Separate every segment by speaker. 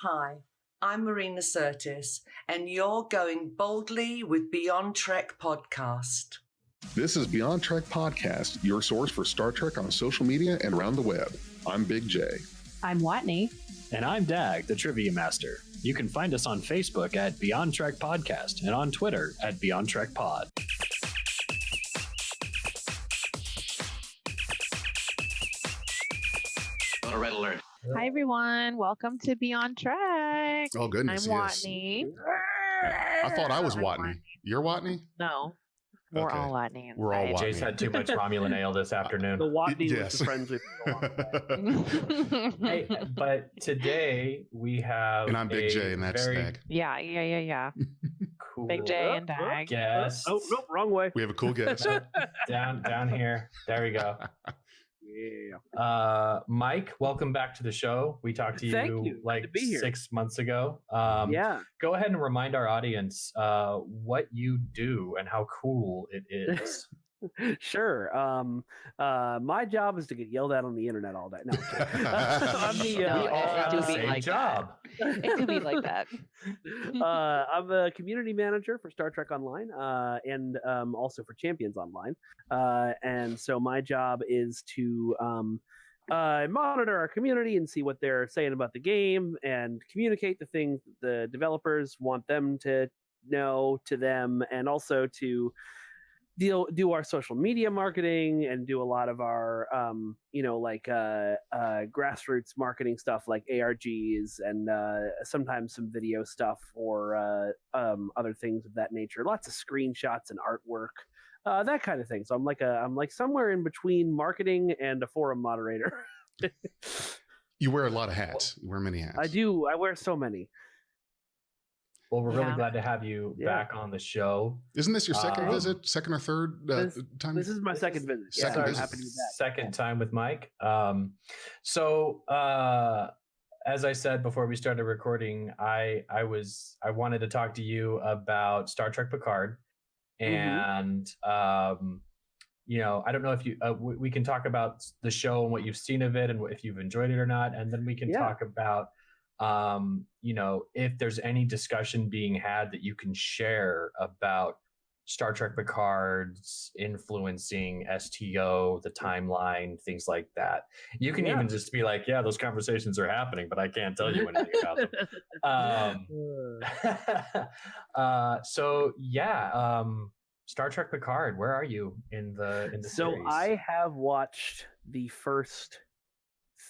Speaker 1: Hi, I'm Marina Sirtis, and you're going boldly with Beyond Trek podcast.
Speaker 2: This is Beyond Trek Podcast, your source for Star Trek on social media and around the web. I'm Big J.
Speaker 3: I'm Watney.
Speaker 4: And I'm Dag, the Trivia Master. You can find us on Facebook at Beyond Trek Podcast and on Twitter at Beyond Trek Pod.
Speaker 5: Red alert.
Speaker 3: Hi, everyone. Welcome to Beyond Trek.
Speaker 2: Oh, goodness.
Speaker 3: I'm Watney.
Speaker 2: I thought I was Watney. You're Watney?
Speaker 3: No. We're
Speaker 2: Okay.
Speaker 3: all Watney.
Speaker 2: We're all Watney.
Speaker 4: Jace had too much Romulan ale this afternoon.
Speaker 6: The Watney
Speaker 2: Yes.
Speaker 6: was the friends with the
Speaker 4: Hey, but today we have
Speaker 2: And I'm Big J, and that's
Speaker 4: very
Speaker 2: Dag.
Speaker 3: Yeah.
Speaker 4: cool
Speaker 3: Big J and Dag.
Speaker 4: guest.
Speaker 6: Oh, nope, wrong way.
Speaker 2: We have a cool guest.
Speaker 4: down here. There we go.
Speaker 6: Yeah.
Speaker 4: Mike, welcome back to the show. We talked to
Speaker 6: Thank
Speaker 4: you
Speaker 6: you. Good
Speaker 4: like
Speaker 6: to be here.
Speaker 4: 6 months ago.
Speaker 6: Yeah.
Speaker 4: Go ahead and remind our audience what you do and how cool it is.
Speaker 6: Sure. My job is to get yelled at on the internet all day. No, I'm kidding.
Speaker 4: We all have
Speaker 3: do
Speaker 4: the
Speaker 3: be
Speaker 4: same
Speaker 3: like
Speaker 4: job.
Speaker 3: It could be like that.
Speaker 6: I'm a community manager for Star Trek Online and also for Champions Online. And so my job is to monitor our community and see what they're saying about the game and communicate the things that the developers want them to know to them, and also to do our social media marketing and do a lot of our grassroots marketing stuff like ARGs and sometimes some video stuff or other things of that nature. Lots of screenshots and artwork, that kind of thing. So I'm like somewhere in between marketing and a forum moderator.
Speaker 2: You wear a lot of hats. You wear many hats.
Speaker 6: I do. I wear so many.
Speaker 4: Well, we're really
Speaker 3: Yeah.
Speaker 4: glad to have you
Speaker 6: Yeah.
Speaker 4: back on the show.
Speaker 2: Isn't this your second visit? Second or third time?
Speaker 6: This is my second visit. Yeah,
Speaker 2: Second
Speaker 6: I'm
Speaker 2: visit.
Speaker 6: happy to be back.
Speaker 4: Second time with Mike. As I said before we started recording, I wanted to talk to you about Star Trek Picard, and I don't know if you we can talk about the show and what you've seen of it and if you've enjoyed it or not, and then we can talk about if there's any discussion being had that you can share about Star Trek Picard's influeing STO, the timeline, things like that. You can even just be like, yeah, those conversations are happening, but I can't tell you anything about them. Star Trek Picard, where are you in the
Speaker 6: So
Speaker 4: series?
Speaker 6: I have watched the first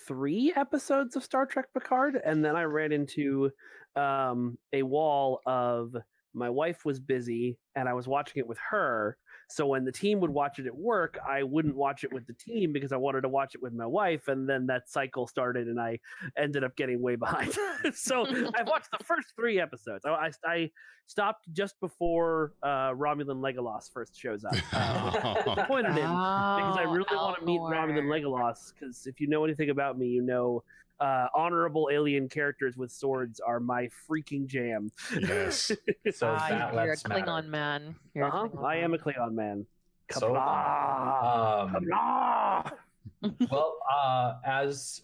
Speaker 6: 3 episodes of Star Trek Picard, and then I ran into a wall of my wife was busy and I was watching it with her. So when the team would watch it at work, I wouldn't watch it with the team because I wanted to watch it with my wife. And then that cycle started and I ended up getting way behind. So I've watched the first 3 episodes. I stopped just before Romulan Legolas first shows up. Disappointed him because I really want to meet Romulan Legolas, because if you know anything about me, you know honorable alien characters with swords are my freaking jam.
Speaker 2: Yes.
Speaker 4: So that
Speaker 3: You're a
Speaker 4: lets matter.
Speaker 3: Klingon man. You're a Klingon
Speaker 6: I am
Speaker 3: man.
Speaker 6: a Klingon man.
Speaker 4: So,
Speaker 6: Kablah! Kablah!
Speaker 4: Well, as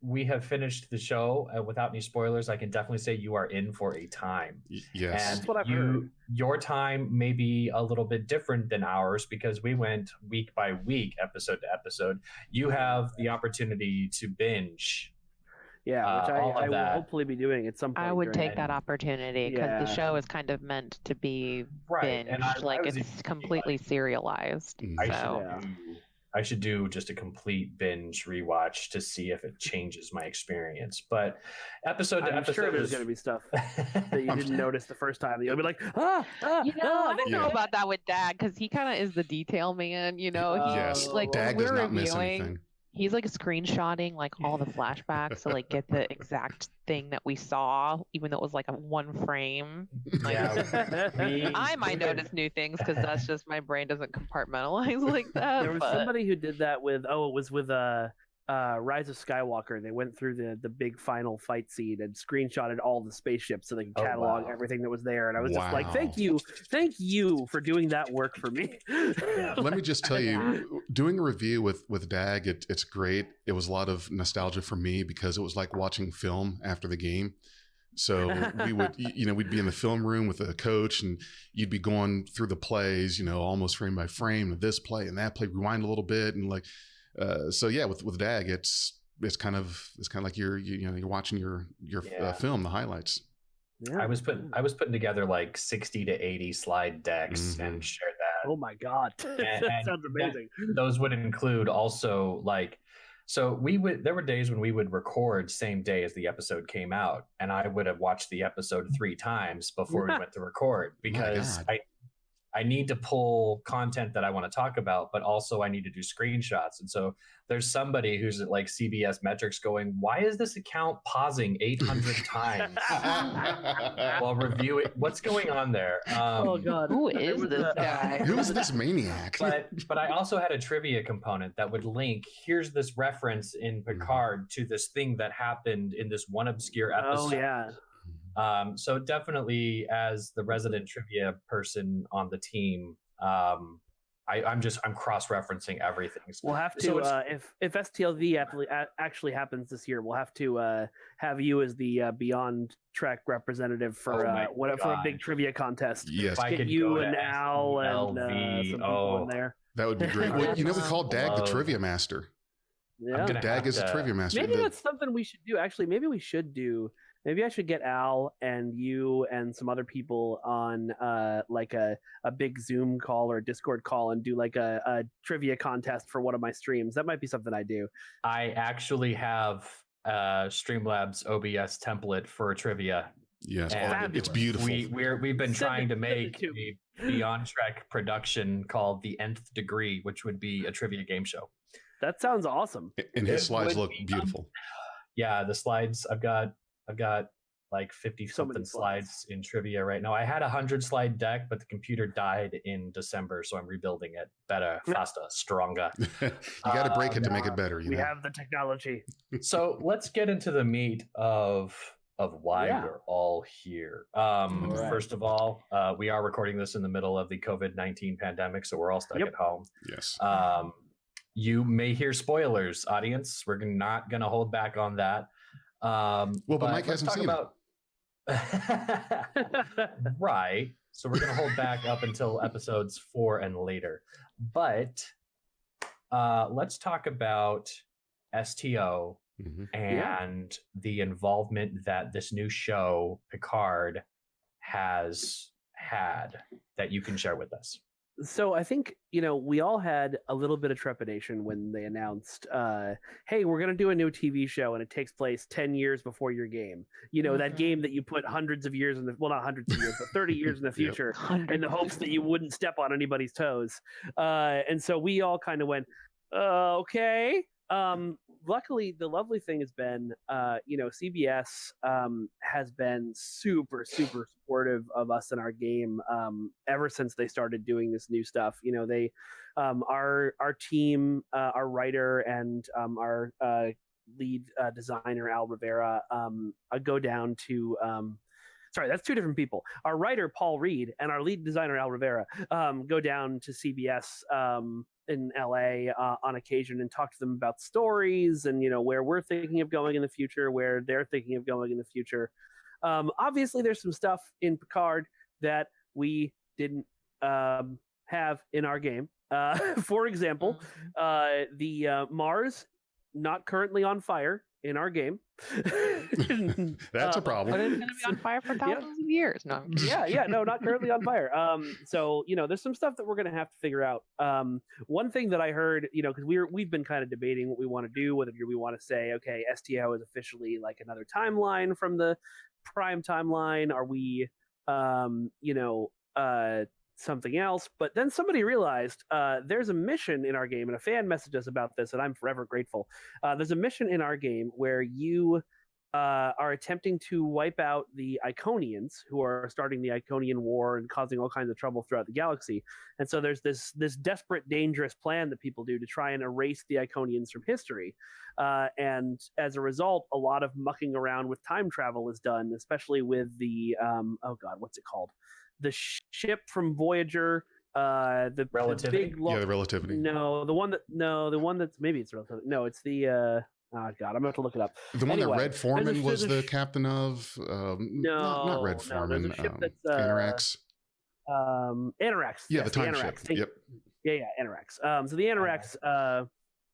Speaker 4: we have finished the show, without any spoilers, I can definitely say you are in for a time.
Speaker 2: Yes.
Speaker 4: And
Speaker 6: That's what I've heard.
Speaker 4: Your time may be a little bit different than ours because we went week by week, episode to episode. You have the opportunity to binge.
Speaker 6: Yeah, which
Speaker 4: all of
Speaker 6: I will
Speaker 4: that.
Speaker 6: hopefully be doing at some point.
Speaker 3: I would
Speaker 6: during
Speaker 3: take that opportunity because the
Speaker 6: Yeah.
Speaker 3: show is kind of meant to be
Speaker 4: Right, and
Speaker 3: binged.
Speaker 4: I was
Speaker 3: It's
Speaker 4: even
Speaker 3: completely serialized.
Speaker 4: I
Speaker 3: So
Speaker 4: I should do just a complete binge rewatch to see if it changes my experience. But episode to
Speaker 6: I'm
Speaker 4: episode
Speaker 6: sure there's
Speaker 4: is
Speaker 6: going to be stuff that you didn't notice the first time. You'll be like,
Speaker 3: I don't know
Speaker 2: Yeah.
Speaker 3: about that with Dag because he kind of is the detail man. He
Speaker 2: Yes.
Speaker 3: like
Speaker 2: Dag
Speaker 3: when
Speaker 2: does
Speaker 3: we're
Speaker 2: not miss
Speaker 3: reviewing.
Speaker 2: anything.
Speaker 3: He's like screenshotting like all the flashbacks to like get the exact thing that we saw, even though it was like a 1 frame. Like, I might notice new things because that's just my brain doesn't compartmentalize like that.
Speaker 6: there was
Speaker 3: but-
Speaker 6: somebody who did that with, it was with Rise of Skywalker, they went through the big final fight scene and screenshotted all the spaceships so they could catalog everything that was there. And I was just like, thank you for doing that work for me.
Speaker 2: Let me just tell you, doing a review with Dag, it's great. It was a lot of nostalgia for me because it was like watching film after the game. So we would, we'd be in the film room with a coach and you'd be going through the plays, almost frame by frame of this play and that play, rewind a little bit. And so yeah, with Dag, it's kind of like you're watching your film, the highlights.
Speaker 6: Yeah.
Speaker 4: I was putting together like 60 to 80 slide decks and shared that.
Speaker 6: Oh my God. That sounds amazing.
Speaker 4: Those would include also so there were days when we would record same day as the episode came out, and I would have watched the episode 3 times before we went to record because I need to pull content that I want to talk about, but also I need to do screenshots. And so there's somebody who's at like CBS metrics going, why is this account pausing 800 times while reviewing? What's going on there?
Speaker 6: Oh God.
Speaker 3: Who is this guy?
Speaker 2: Who is this maniac?
Speaker 4: But I also had a trivia component that would link, here's this reference in Picard to this thing that happened in this one obscure episode.
Speaker 6: Oh yeah.
Speaker 4: So definitely as the resident trivia person on the team, I'm cross-referencing everything.
Speaker 6: We'll have to, if STLV actually happens this year, we'll have to have you as the Beyond Trek representative for a big trivia contest.
Speaker 2: Yes.
Speaker 6: Get you and Al and some people in there.
Speaker 2: That would be great. Well, we call Dag the trivia master.
Speaker 6: Yeah.
Speaker 2: Dag is a trivia master.
Speaker 6: Maybe that's something we should do. Actually, maybe I should get Al and you and some other people on like a big Zoom call or a Discord call and do like a trivia contest for one of my streams. That might be something I do.
Speaker 4: I actually have Streamlabs OBS template for trivia.
Speaker 2: Yes, it's beautiful.
Speaker 4: We've been trying to make a Beyond Trek production called The Nth Degree, which would be a trivia game show.
Speaker 6: That sounds awesome.
Speaker 2: And his slides look beautiful.
Speaker 4: Yeah, the slides I've got like 50 something slides in trivia right now. I had a 100 slide deck, but the computer died in December, so I'm rebuilding it better, faster, stronger.
Speaker 2: You got to break it to make it better.
Speaker 6: We have the technology.
Speaker 4: So let's get into the meat of why we're all here. First of all, we are recording this in the middle of the COVID-19 pandemic, so we're all stuck at home.
Speaker 2: Yes.
Speaker 4: You may hear spoilers, audience. We're not going to hold back on that.
Speaker 2: But Mike hasn't seen it.
Speaker 4: Right. So we're going to hold back up until episodes 4 and later. But let's talk about STO and the involvement that this new show, Picard, has had that you can share with us.
Speaker 6: So I think, we all had a little bit of trepidation when they announced, hey, we're going to do a new TV show and it takes place 10 years before your game. That game that you put hundreds of years not hundreds of years, but 30 years in the future in the hopes that you wouldn't step on anybody's toes. And so we all kind of went, okay. Luckily, the lovely thing has been, CBS has been super, super supportive of us in our game ever since they started doing this new stuff. They, our team, our writer, and our lead designer Al Rivera go down to. Sorry, that's two different people. Our writer Paul Reed and our lead designer Al Rivera go down to CBS in LA on occasion and talk to them about stories and where we're thinking of going in the future, where they're thinking of going in the future. Obviously, there's some stuff in Picard that we didn't have in our game. For example, the Mars not currently on fire in our game.
Speaker 2: That's a problem.
Speaker 3: But it's going to be on fire for thousands of years. No.
Speaker 6: No, not currently on fire. So there's some stuff that we're going to have to figure out. One thing that I heard, because we've been kind of debating what we want to do, whether we want to say, okay, STO is officially like another timeline from the Prime timeline. Are we, something else? But then somebody realized there's a mission in our game, and a fan messaged us about this, and I'm forever grateful. There's a mission in our game where you are attempting to wipe out the Iconians, who are starting the Iconian War and causing all kinds of trouble throughout the galaxy. And so there's this desperate, dangerous plan that people do to try and erase the Iconians from history. And as a result, a lot of mucking around with time travel is done, especially with the what's it called? The ship from Voyager. The
Speaker 4: Relativity?
Speaker 2: The Relativity.
Speaker 6: No, the one that's maybe it's Relativity. No, it's the oh God, I'm gonna have to look it up.
Speaker 2: The one that Red Foreman was the captain of.
Speaker 6: No,
Speaker 2: not Red Foreman.
Speaker 6: There's a ship that's
Speaker 2: Anorax.
Speaker 6: Anorax.
Speaker 2: Yeah,
Speaker 6: yes,
Speaker 2: the time
Speaker 6: Anorax.
Speaker 2: ship. Yep.
Speaker 6: Yeah, Anorax. So the Anorax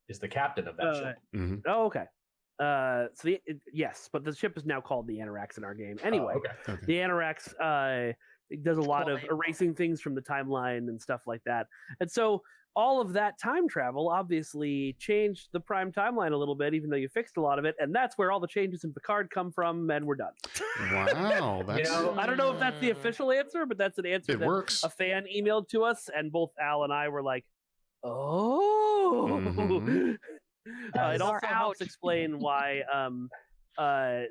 Speaker 4: is the captain of that ship.
Speaker 2: Mm-hmm.
Speaker 6: Oh, okay. Yes, but the ship is now called the Anorax in our game. Anyway,
Speaker 2: Okay.
Speaker 6: the Anorax does a lot of erasing things from the timeline and stuff like that. And so all of that time travel obviously changed the Prime timeline a little bit, even though you fixed a lot of it. And that's where all the changes in Picard come from, and we're done.
Speaker 2: Wow. That's...
Speaker 6: I don't know if that's the official answer, but that's an answer that
Speaker 2: works.
Speaker 6: A fan emailed to us, and both Al and I were like, oh.
Speaker 2: Mm-hmm.
Speaker 6: It also helps explain why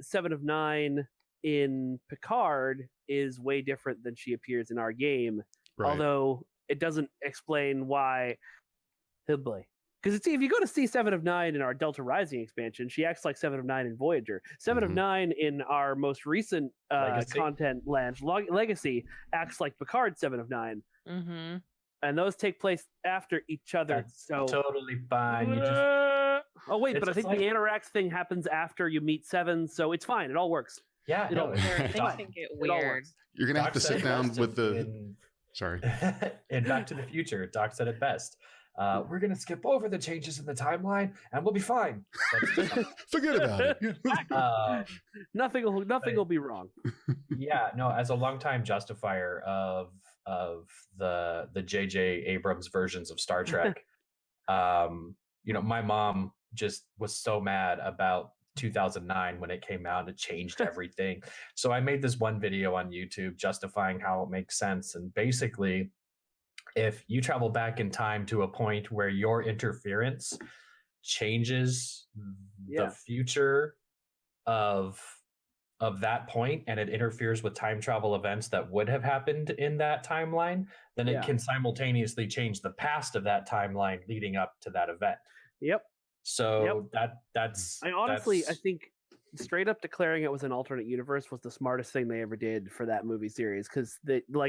Speaker 6: 7 of 9 in Picard is way different than she appears in our game. Right. Although it doesn't explain why. Oh boy. Because if you go to see 7 of 9 in our Delta Rising expansion, she acts like 7 of 9 in Voyager. 7 of 9 in our most recent content launch, Legacy, acts like Picard 7 of 9.
Speaker 3: Mm-hmm.
Speaker 6: And those take place after each other.
Speaker 4: That's
Speaker 6: so
Speaker 4: totally fine. You just...
Speaker 6: Oh wait, but I think the Anorax thing happens after you meet 7, so it's fine. It all works.
Speaker 4: Yeah,
Speaker 3: things can get weird.
Speaker 2: You're gonna have to sit down with the. Sorry.
Speaker 4: In Back to the Future, Doc said it best. We're gonna skip over the changes in the timeline, and we'll be fine.
Speaker 2: Forget about it.
Speaker 6: Nothing will be wrong.
Speaker 4: Yeah, no. As a longtime justifier of the J.J. Abrams versions of Star Trek, my mom just was so mad about 2009 when it came out. It changed everything. So I made this one video on YouTube justifying how it makes sense. And basically, if you travel back in time to a point where your interference changes the future of that point, and it interferes with time travel events that would have happened in that timeline, then it can simultaneously change the past of that timeline leading up to that event.
Speaker 6: Yep.
Speaker 4: So that's
Speaker 6: I think straight up declaring it was an alternate universe was the smartest thing they ever did for that movie series, because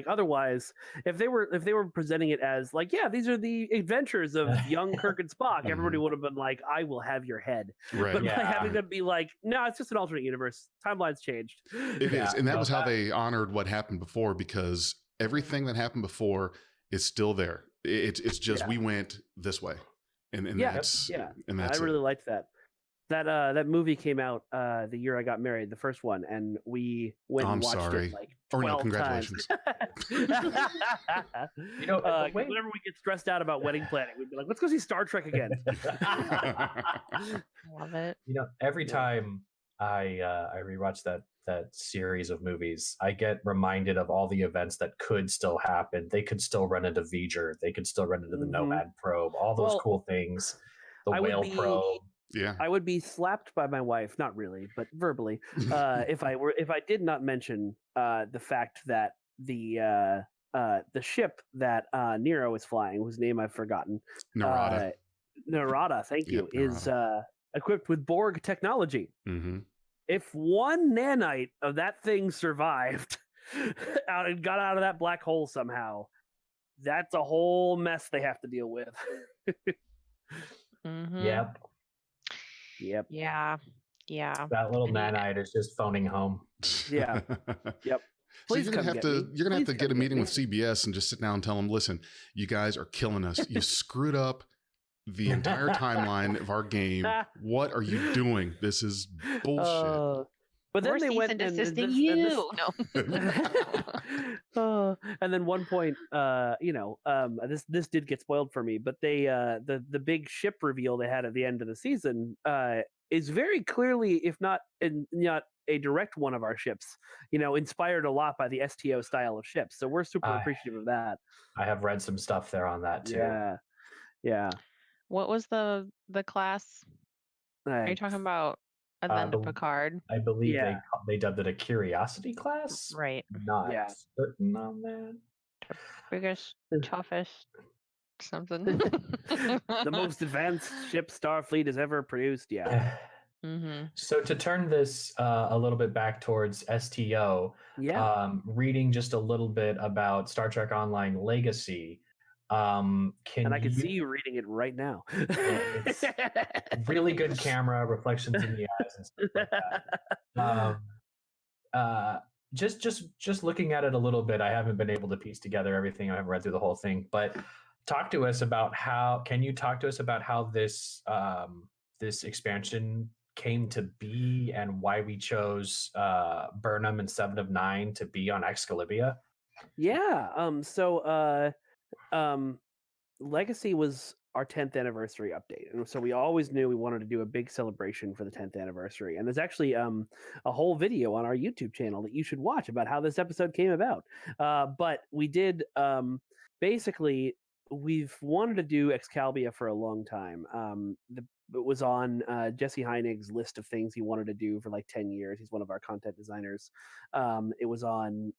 Speaker 6: otherwise if they were presenting it as like, yeah, these are the adventures of young Kirk and Spock, everybody would have been like, I will have your head.
Speaker 2: Right.
Speaker 6: But by having them be like, no, it's just an alternate universe, timeline's changed.
Speaker 2: It is, and that was how they honored what happened before, because everything that happened before is still there. It's just we went this way. And that's I really liked that. That movie came out the year I got married, the first one, and we went and watched it like 12 congratulations.
Speaker 6: times. Whenever we get stressed out about wedding planning, we'd be like, let's go see Star Trek again.
Speaker 3: Love it.
Speaker 4: Every time I rewatch that series of movies, I get reminded of all the events that could still happen. They could still run into V'ger. They could still run into the Nomad probe. All those cool things. The whale probe.
Speaker 2: Yeah,
Speaker 6: I would be slapped by my wife, not really, but verbally, if I did not mention the fact that the ship that Nero is flying, whose name I've forgotten, Narada, thank you, is equipped with Borg technology.
Speaker 2: Mm-hmm.
Speaker 6: If one nanite of that thing survived out and got out of that black hole somehow, that's a whole mess they have to deal with.
Speaker 3: Mm-hmm.
Speaker 4: Yep.
Speaker 3: Yeah.
Speaker 4: That little nanite is just phoning home.
Speaker 6: Yeah. Yep.
Speaker 2: Please so you're gonna have to get a meeting with CBS and just sit down and tell them, listen, you guys are killing us. You screwed up the entire timeline of our game. What are you doing? This is bullshit.
Speaker 6: But then they went and and then one point, this did get spoiled for me, but they the big ship reveal they had at the end of the season is very clearly, if not a direct one of our ships, inspired a lot by the STO style of ships. So we're super appreciative of that.
Speaker 4: I have read some stuff there on that too.
Speaker 6: Yeah.
Speaker 3: What was the class? Are you talking about Eventful Picard.
Speaker 4: I believe they dubbed it a curiosity class.
Speaker 3: Right.
Speaker 4: Not certain on that.
Speaker 3: Biggest, toughest, something.
Speaker 6: The most advanced ship Starfleet has ever produced. Yeah.
Speaker 3: Mm-hmm.
Speaker 4: So to turn this a little bit back towards STO, reading just a little bit about Star Trek Online Legacy. And
Speaker 6: I can see you reading it right now.
Speaker 4: It's really good camera, reflections in the eyes and stuff like that. Just looking at it a little bit, I haven't been able to piece together everything. I haven't read through the whole thing, but can you talk to us about how this this expansion came to be and why we chose Burnham and Seven of Nine to be on Excalibur?
Speaker 6: Legacy was our 10th anniversary update, and so we always knew we wanted to do a big celebration for the 10th anniversary. And there's actually a whole video on our YouTube channel that you should watch about how this episode came about. But we did basically, we've wanted to do Excalibur for a long time. It was on Jesse Heinig's list of things he wanted to do for like 10 years. He's one of our content designers. It was on,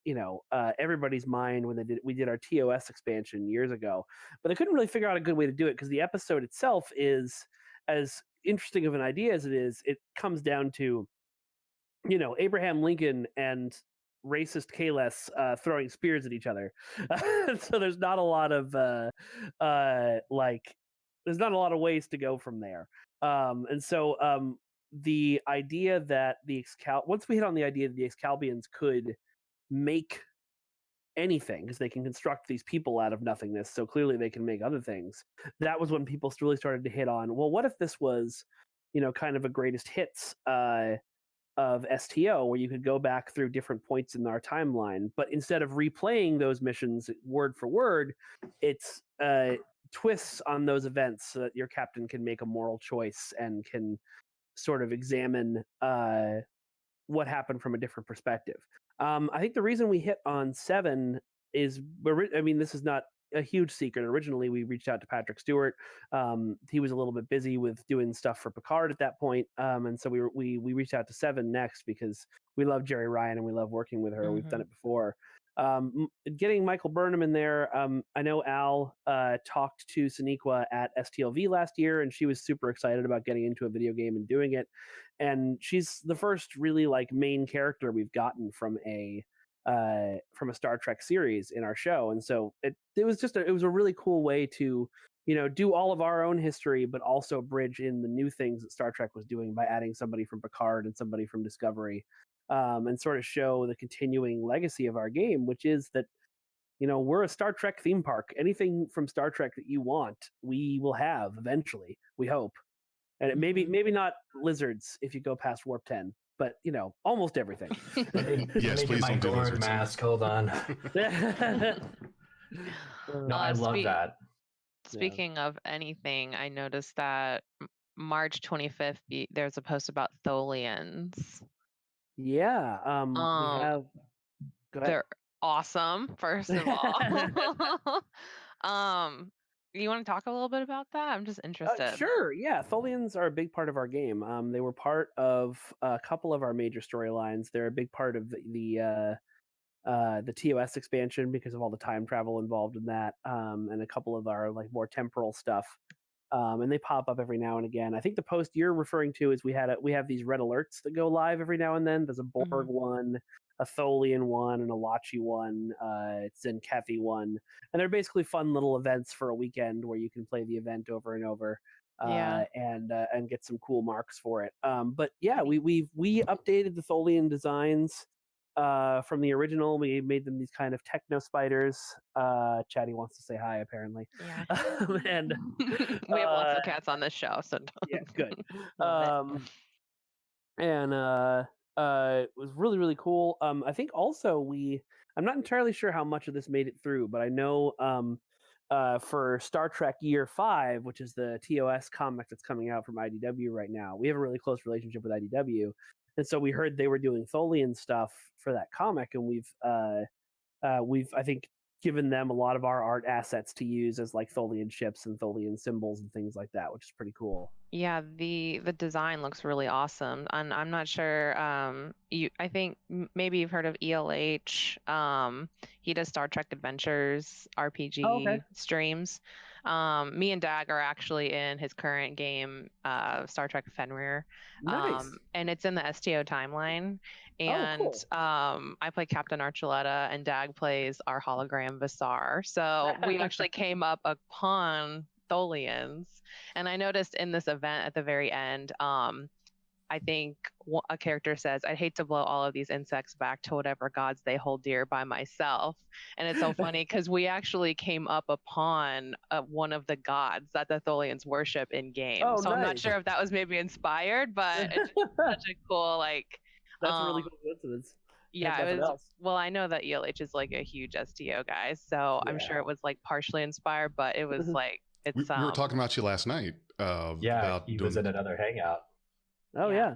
Speaker 6: everybody's mind when we did our TOS expansion years ago, but they couldn't really figure out a good way to do it because the episode itself is as interesting of an idea as it is. It comes down to, Abraham Lincoln and racist Kales throwing spears at each other. So there's not a lot of there's not a lot of ways to go from there. And so the idea that once we hit on the idea that the Excalbians could make anything, because they can construct these people out of nothingness, so clearly they can make other things, that was when people really started to hit on, well, what if this was, kind of a greatest hits of STO, where you could go back through different points in our timeline, but instead of replaying those missions word for word, it's twists on those events so that your captain can make a moral choice and can sort of examine what happened from a different perspective. I think the reason we hit on 7 is, this is not a huge secret. Originally, we reached out to Patrick Stewart. He was a little bit busy with doing stuff for Picard at that point, and so we reached out to 7 next because we love Jerry Ryan and we love working with her. Mm-hmm. We've done it before. Getting Michael Burnham in there, I know Al talked to Sonequa at STLV last year, and she was super excited about getting into a video game and doing it. And she's the first really main character we've gotten from a Star Trek series in our show, and so it was a really cool way to do all of our own history, but also bridge in the new things that Star Trek was doing by adding somebody from Picard and somebody from Discovery. And sort of show the continuing legacy of our game, which is that, we're a Star Trek theme park. Anything from Star Trek that you want, we will have eventually, we hope. And maybe not lizards if you go past Warp 10, but, almost everything.
Speaker 2: Yes, please don't do lizards.
Speaker 4: Mask, hold on. No, I love that.
Speaker 3: Speaking of anything, I noticed that March 25th, there's a post about Tholians.
Speaker 6: Yeah, we have.
Speaker 3: They're awesome. First of all, you want to talk a little bit about that? I'm just interested.
Speaker 6: Sure. Yeah, Tholians are a big part of our game. They were part of a couple of our major storylines. They're a big part of the TOS expansion because of all the time travel involved in that, and a couple of our more temporal stuff. And they pop up every now and again. I think the post you're referring to is we have these red alerts that go live every now and then. There's a Borg one, a Tholian one, an Alachi one, Zenkethi one, and they're basically fun little events for a weekend where you can play the event over and over, and get some cool marks for it. But yeah, we updated the Tholian designs from the original. We made them these kind of techno spiders. Chatty wants to say hi, apparently.
Speaker 3: Yeah.
Speaker 6: And
Speaker 3: we have lots of cats on this show, so
Speaker 6: yeah, good. It was really, really cool. I think also I'm not entirely sure how much of this made it through, but I know for Star Trek Year 5, which is the TOS comic that's coming out from IDW right now, we have a really close relationship with IDW. And so we heard they were doing Tholian stuff for that comic, and we've I think given them a lot of our art assets to use as Tholian ships and Tholian symbols and things like that, which is pretty cool.
Speaker 3: Yeah, the design looks really awesome, and I'm not sure. I think maybe you've heard of ELH. He does Star Trek Adventures RPG streams. Me and Dag are actually in his current game, Star Trek Fenrir.
Speaker 6: Nice.
Speaker 3: And it's in the STO timeline. And
Speaker 6: cool.
Speaker 3: I play Captain Archuleta, and Dag plays our hologram Visar. So we actually came up upon Tholians. And I noticed in this event at the very end, I think a character says, "I'd hate to blow all of these insects back to whatever gods they hold dear by myself." And it's so funny because we actually came up upon one of the gods that the Tholians worship in game.
Speaker 6: Oh,
Speaker 3: so I'm not
Speaker 6: nice.
Speaker 3: sure if that was maybe inspired, but it's just such a cool, like...
Speaker 6: That's a really cool coincidence.
Speaker 3: Yeah, it was. Well, I know that ELH is like a huge STO guy, so I'm sure it was like partially inspired, but it was like... It's,
Speaker 2: we were talking about you last night. About
Speaker 4: he was in another hangout.
Speaker 6: Oh yeah,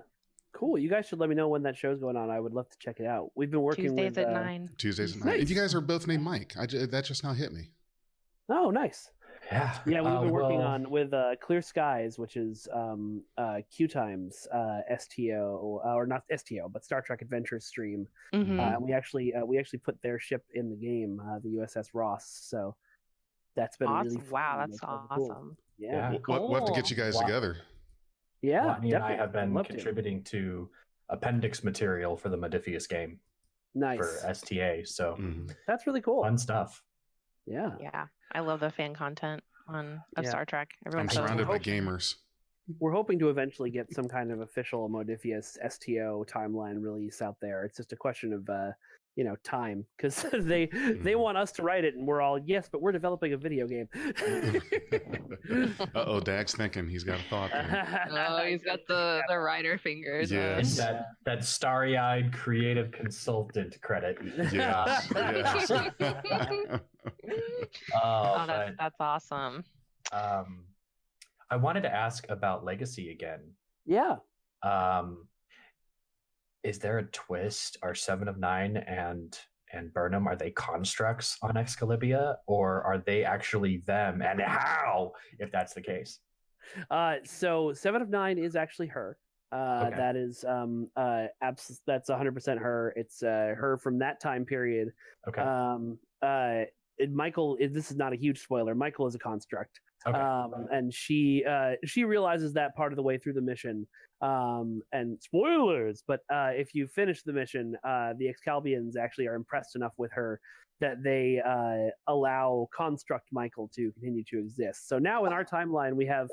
Speaker 6: cool. You guys should let me know when that show's going on. I would love to check it out. We've been working
Speaker 3: Tuesdays at 9.
Speaker 2: Tuesdays at 9.
Speaker 6: Nice.
Speaker 2: If you guys are both named Mike, that just now hit me.
Speaker 6: Oh, nice.
Speaker 4: Yeah,
Speaker 6: yeah. We've been working on with Clear Skies, which is Q Times STO or not STO, but Star Trek Adventures stream.
Speaker 3: Mm-hmm.
Speaker 6: We actually put their ship in the game, the USS Ross. So that's been really fun.
Speaker 3: Wow, that's awesome.
Speaker 6: Cool. Yeah,
Speaker 2: we'll have to get you guys together.
Speaker 6: Yeah,
Speaker 4: Rodney and I have been contributing to appendix material for the Modifius game.
Speaker 6: Nice.
Speaker 4: For STA, so
Speaker 6: that's really cool.
Speaker 4: Fun stuff.
Speaker 6: Yeah,
Speaker 3: I love the fan content of Star Trek.
Speaker 2: I'm surrounded by gamers.
Speaker 6: We're hoping to eventually get some kind of official Modifius STO timeline release out there. It's just a question of time, because they want us to write it, and we're all yes, but we're developing a video game.
Speaker 2: Uh-oh, Dag's thinking. He's got a thought there.
Speaker 3: Oh, he's got the writer fingers.
Speaker 2: Yes.
Speaker 4: That starry-eyed creative consultant credit.
Speaker 2: Yes. Yes.
Speaker 3: That's awesome.
Speaker 4: I wanted to ask about Legacy again.
Speaker 6: Yeah.
Speaker 4: Is there a twist? Are 7 of 9 and Burnham, are they constructs on Excalibur, or are they actually them? And how, if that's the case?
Speaker 6: So 7 of 9 is actually her. That is that's 100% her. It's her from that time period.
Speaker 4: Okay.
Speaker 6: Michael, this is not a huge spoiler. Michael is a construct.
Speaker 4: Okay.
Speaker 6: And she realizes that part of the way through the mission. And spoilers, but if you finish the mission, the Excalbians actually are impressed enough with her that they allow Construct Michael to continue to exist. So now in our timeline, we have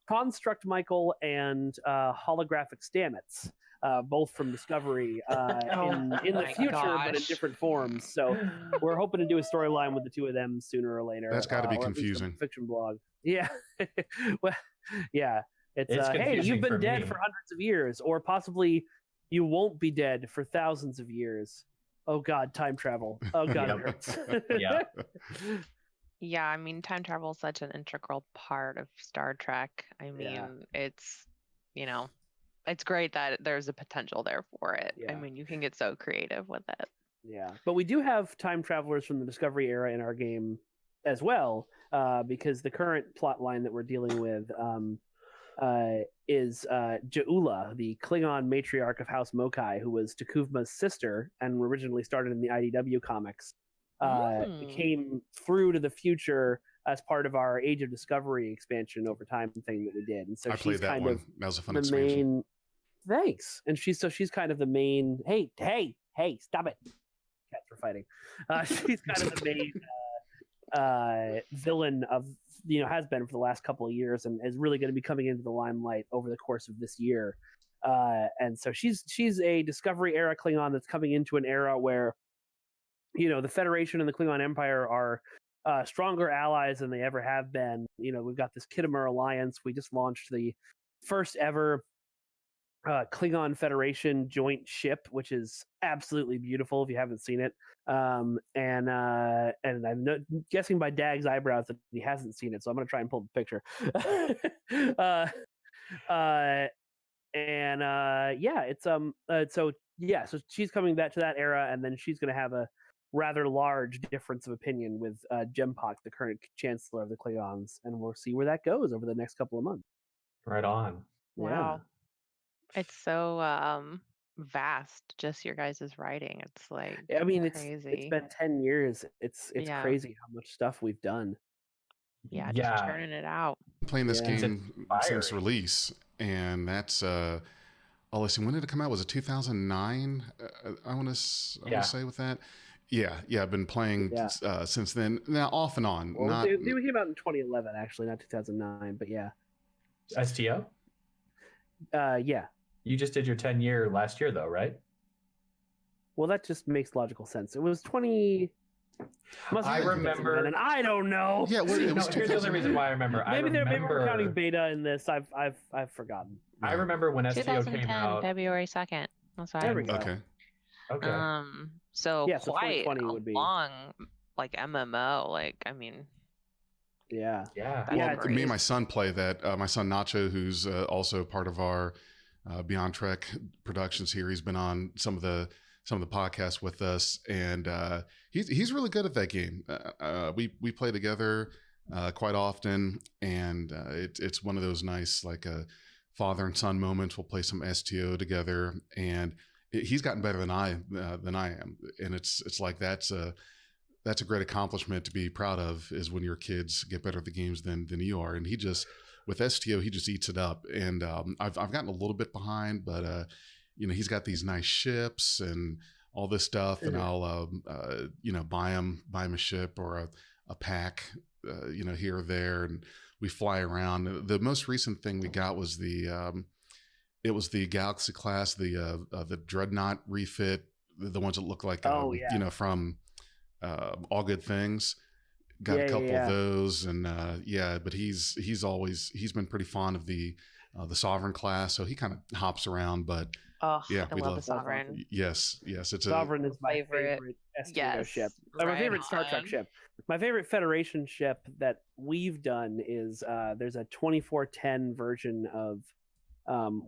Speaker 6: Construct Michael and holographic Stamets, both from Discovery in the future, but in different forms. So we're hoping to do a storyline with the two of them sooner or later.
Speaker 2: That's got to be confusing.
Speaker 6: Fiction blog. Yeah. Well, yeah. It's hey, you've been dead for hundreds of years, or possibly you won't be dead for thousands of years. Oh God, time travel. Oh God, it hurts.
Speaker 3: Yeah, I mean, time travel is such an integral part of Star Trek. I mean, it's, it's great that there's a potential there for it. I mean, you can get so creative with it.
Speaker 6: Yeah, but we do have time travelers from the Discovery era in our game as well, because the current plot line that we're dealing with is Ja'ula, the Klingon matriarch of House Mokai, who was Takuvma's sister and originally started in the IDW comics. Came through to the future as part of our Age of Discovery expansion over time thing that we did. And so
Speaker 2: I played that one. That was a fun
Speaker 6: expansion. Thanks. And she's kind of the main. Hey, stop it! Cats are fighting. She's kind of the main villain of. Has been for the last couple of years, and is really going to be coming into the limelight over the course of this year. And so she's a Discovery era Klingon that's coming into an era where, the Federation and the Klingon Empire are stronger allies than they ever have been. We've got this Khitomer alliance. We just launched the first ever Klingon Federation joint ship, which is absolutely beautiful if you haven't seen it. And I'm guessing by Dag's eyebrows that he hasn't seen it, so I'm going to try and pull the picture. So she's coming back to that era, and then she's going to have a rather large difference of opinion with Jempak, the current chancellor of the Klingons, and we'll see where that goes over the next couple of months.
Speaker 4: Right on.
Speaker 3: Wow. It's so vast, just your guys' writing. It's like
Speaker 6: Yeah. I mean, it's
Speaker 3: crazy.
Speaker 6: been 10 years. It's
Speaker 3: Yeah.
Speaker 6: crazy how much stuff we've done.
Speaker 3: Yeah, just churning it out.
Speaker 2: Playing this
Speaker 6: Yeah.
Speaker 2: game since release, and that's let's see, when did it come out? Was it 2009? I want to say with that. Yeah, I've been playing since then. Now off and on.
Speaker 6: Well, they came out in 2011, actually, not 2009, but yeah.
Speaker 4: STO?
Speaker 6: Yeah.
Speaker 4: You just did your 10-year last year, though, right?
Speaker 6: Well, that just makes logical sense. It was 20.
Speaker 4: I remember,
Speaker 6: and I don't know.
Speaker 2: Yeah, well, it was
Speaker 4: here's the other reason why I remember.
Speaker 6: Maybe we're counting beta in this. I've forgotten.
Speaker 4: I remember when STO
Speaker 3: 2010,
Speaker 4: came out.
Speaker 3: February 2nd. That's right.
Speaker 6: There we go.
Speaker 2: Okay.
Speaker 3: So
Speaker 6: yeah, so
Speaker 3: quite
Speaker 6: 2020
Speaker 3: a
Speaker 6: would be
Speaker 3: long, like MMO. Like, I mean.
Speaker 6: Yeah.
Speaker 2: Well, me and my son play that. My son Nacho, who's also part of our Beyond Trek productions here, he's been on some of the podcasts with us, and he's really good at that game. We play together quite often, and it's one of those nice like father and son moments. We'll play some STO together, and he's gotten better than I am, and it's like that's a great accomplishment to be proud of, is when your kids get better at the games than you are. And he just, with STO, he just eats it up. And I've gotten a little bit behind, but he's got these nice ships and all this stuff, and I'll buy him a ship or a pack, here or there, and we fly around. The most recent thing we got was the Galaxy class, the Dreadnought refit, the ones that look like from All Good Things. Got a couple of those, and but he's been pretty fond of the Sovereign class, so he kind of hops around. But
Speaker 3: I love the Sovereign.
Speaker 2: Yes, it's
Speaker 6: Sovereign is my favorite STO ship. My favorite Star Trek ship. My favorite Federation ship that we've done is there's a 2410 version of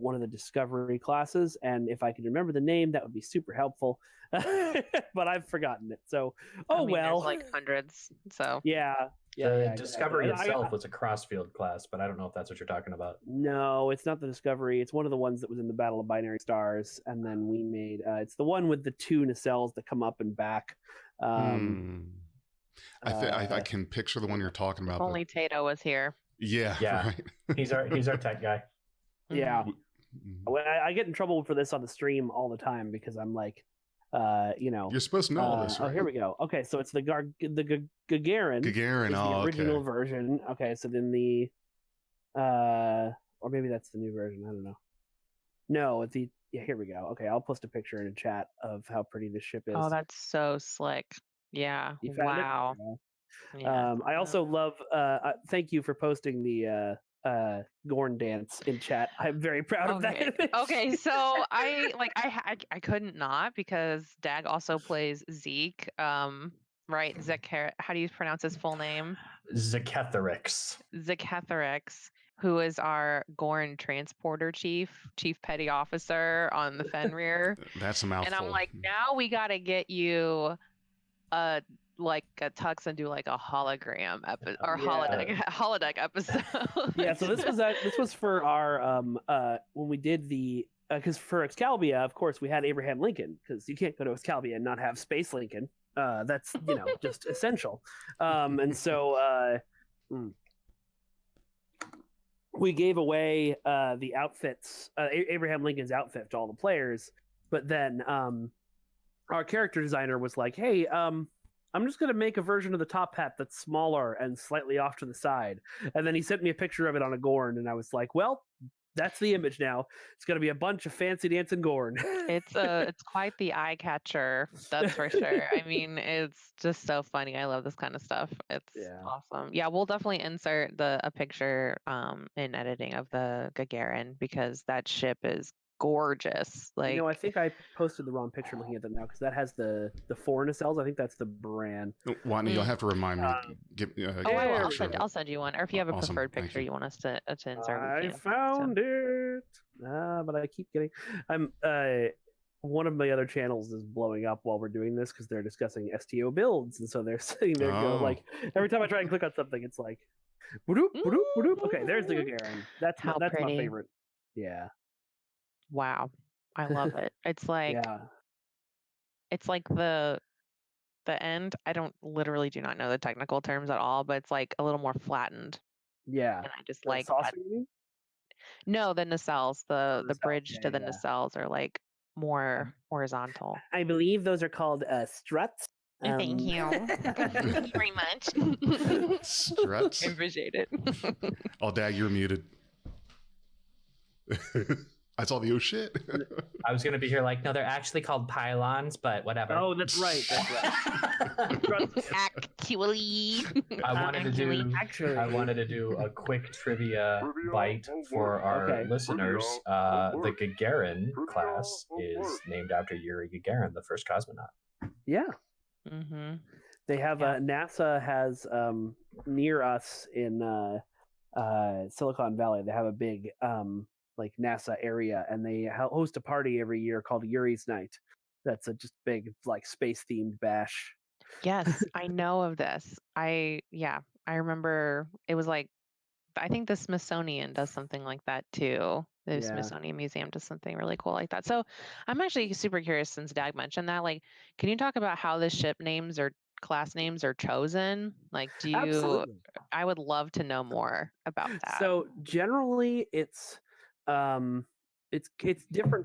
Speaker 6: one of the Discovery classes, and if I can remember the name, that would be super helpful. But I've forgotten it. So,
Speaker 3: there's like hundreds. So
Speaker 4: Discovery itself was a crossfield class, but I don't know if that's what you're talking about.
Speaker 6: No, it's not the Discovery. It's one of the ones that was in the Battle of Binary Stars, and then we made. It's the one with the two nacelles that come up and back.
Speaker 2: I can picture the one you're talking about.
Speaker 3: If only Tato was here.
Speaker 2: Yeah. Right.
Speaker 4: He's our tech guy.
Speaker 6: Yeah. When I get in trouble for this on the stream all the time because I'm like,
Speaker 2: you're supposed to know all this, right?
Speaker 6: Oh, here we go. Okay, so it's the Gagarin.
Speaker 2: Gagarin,
Speaker 6: the original version. Okay, so then the or maybe that's the new version. I don't know. No, here we go. Okay, I'll post a picture in a chat of how pretty this ship is.
Speaker 3: Oh, that's so slick. Yeah. Wow.
Speaker 6: Yeah. I also love. Thank you for posting the Gorn dance in chat. I'm very proud of that.
Speaker 3: Okay, so I couldn't not, because Dag also plays Zeke. Right? How do you pronounce his full name?
Speaker 4: Zeketherix,
Speaker 3: who is our Gorn transporter chief petty officer on the Fenrir.
Speaker 2: That's a mouthful.
Speaker 3: And I'm like, now we got to get you like a tux and do like a hologram episode or holodeck episode.
Speaker 6: Yeah, so this was for our when we did the because for Excalibur, of course, we had Abraham Lincoln, because you can't go to Excalibur and not have Space Lincoln. That's just essential. And so we gave away the outfits, Abraham Lincoln's outfit, to all the players. But then our character designer was like, "Hey, I'm just going to make a version of the top hat that's smaller and slightly off to the side." And then he sent me a picture of it on a Gorn, and I was like, well, that's the image now. It's going to be a bunch of fancy dancing Gorn.
Speaker 3: It's quite the eye catcher, that's for sure. I mean, it's just so funny. I love this kind of stuff. It's awesome. Yeah, we'll definitely insert a picture in editing of the Gagarin, because that ship is gorgeous. Like,
Speaker 6: I think I posted the wrong picture looking at them now, because that has the 4 nacelles. I think that's the brand.
Speaker 2: Wani, you'll have to remind me.
Speaker 3: I'll send you one, or if you have a preferred picture you want us to insert.
Speaker 6: I found it, but I keep getting. One of my other channels is blowing up while we're doing this, because they're discussing STO builds, and so they're sitting there going, like, every time I try and click on something, it's like, Ba-doop, ba-doop, ba-doop. Okay, there's the Gagarin. That's
Speaker 3: How
Speaker 6: my
Speaker 3: pretty.
Speaker 6: favorite. Yeah.
Speaker 3: Wow. I love it. It's like
Speaker 6: Yeah.
Speaker 3: it's like the end. I do not know the technical terms at all, but it's like a little more flattened.
Speaker 6: Yeah.
Speaker 3: And I just
Speaker 6: The
Speaker 3: like
Speaker 6: saucer,
Speaker 3: that.
Speaker 6: you mean?
Speaker 3: No, the nacelles, the
Speaker 6: nacelles,
Speaker 3: bridge to the
Speaker 6: yeah.
Speaker 3: nacelles are like more horizontal.
Speaker 6: I believe those are called struts.
Speaker 3: Thank you. Thank you very much.
Speaker 2: Struts.
Speaker 3: I appreciate it.
Speaker 2: Oh, Dag, you're muted. I saw the oh shit.
Speaker 4: I was gonna be here like, no, they're actually called pylons, but whatever.
Speaker 6: Oh, that's right. That's right. Struts.
Speaker 3: Actually.
Speaker 4: I wanted to do a quick trivia bite for our listeners. The Gagarin class is named after Yuri Gagarin, the first cosmonaut.
Speaker 6: Yeah.
Speaker 3: Mm-hmm.
Speaker 6: They have NASA has near us in Silicon Valley. They have a big like NASA area, and they host a party every year called Yuri's Night. That's a just big like space themed bash.
Speaker 3: Yes, I know of this. I remember it was like I think the Smithsonian does something like that too. The Smithsonian Museum does something really cool like that. So I'm actually super curious since Dag mentioned that. Like, can you talk about how the ship names or class names are chosen? Like,
Speaker 6: Absolutely.
Speaker 3: I would love to know more about that.
Speaker 6: So generally it's different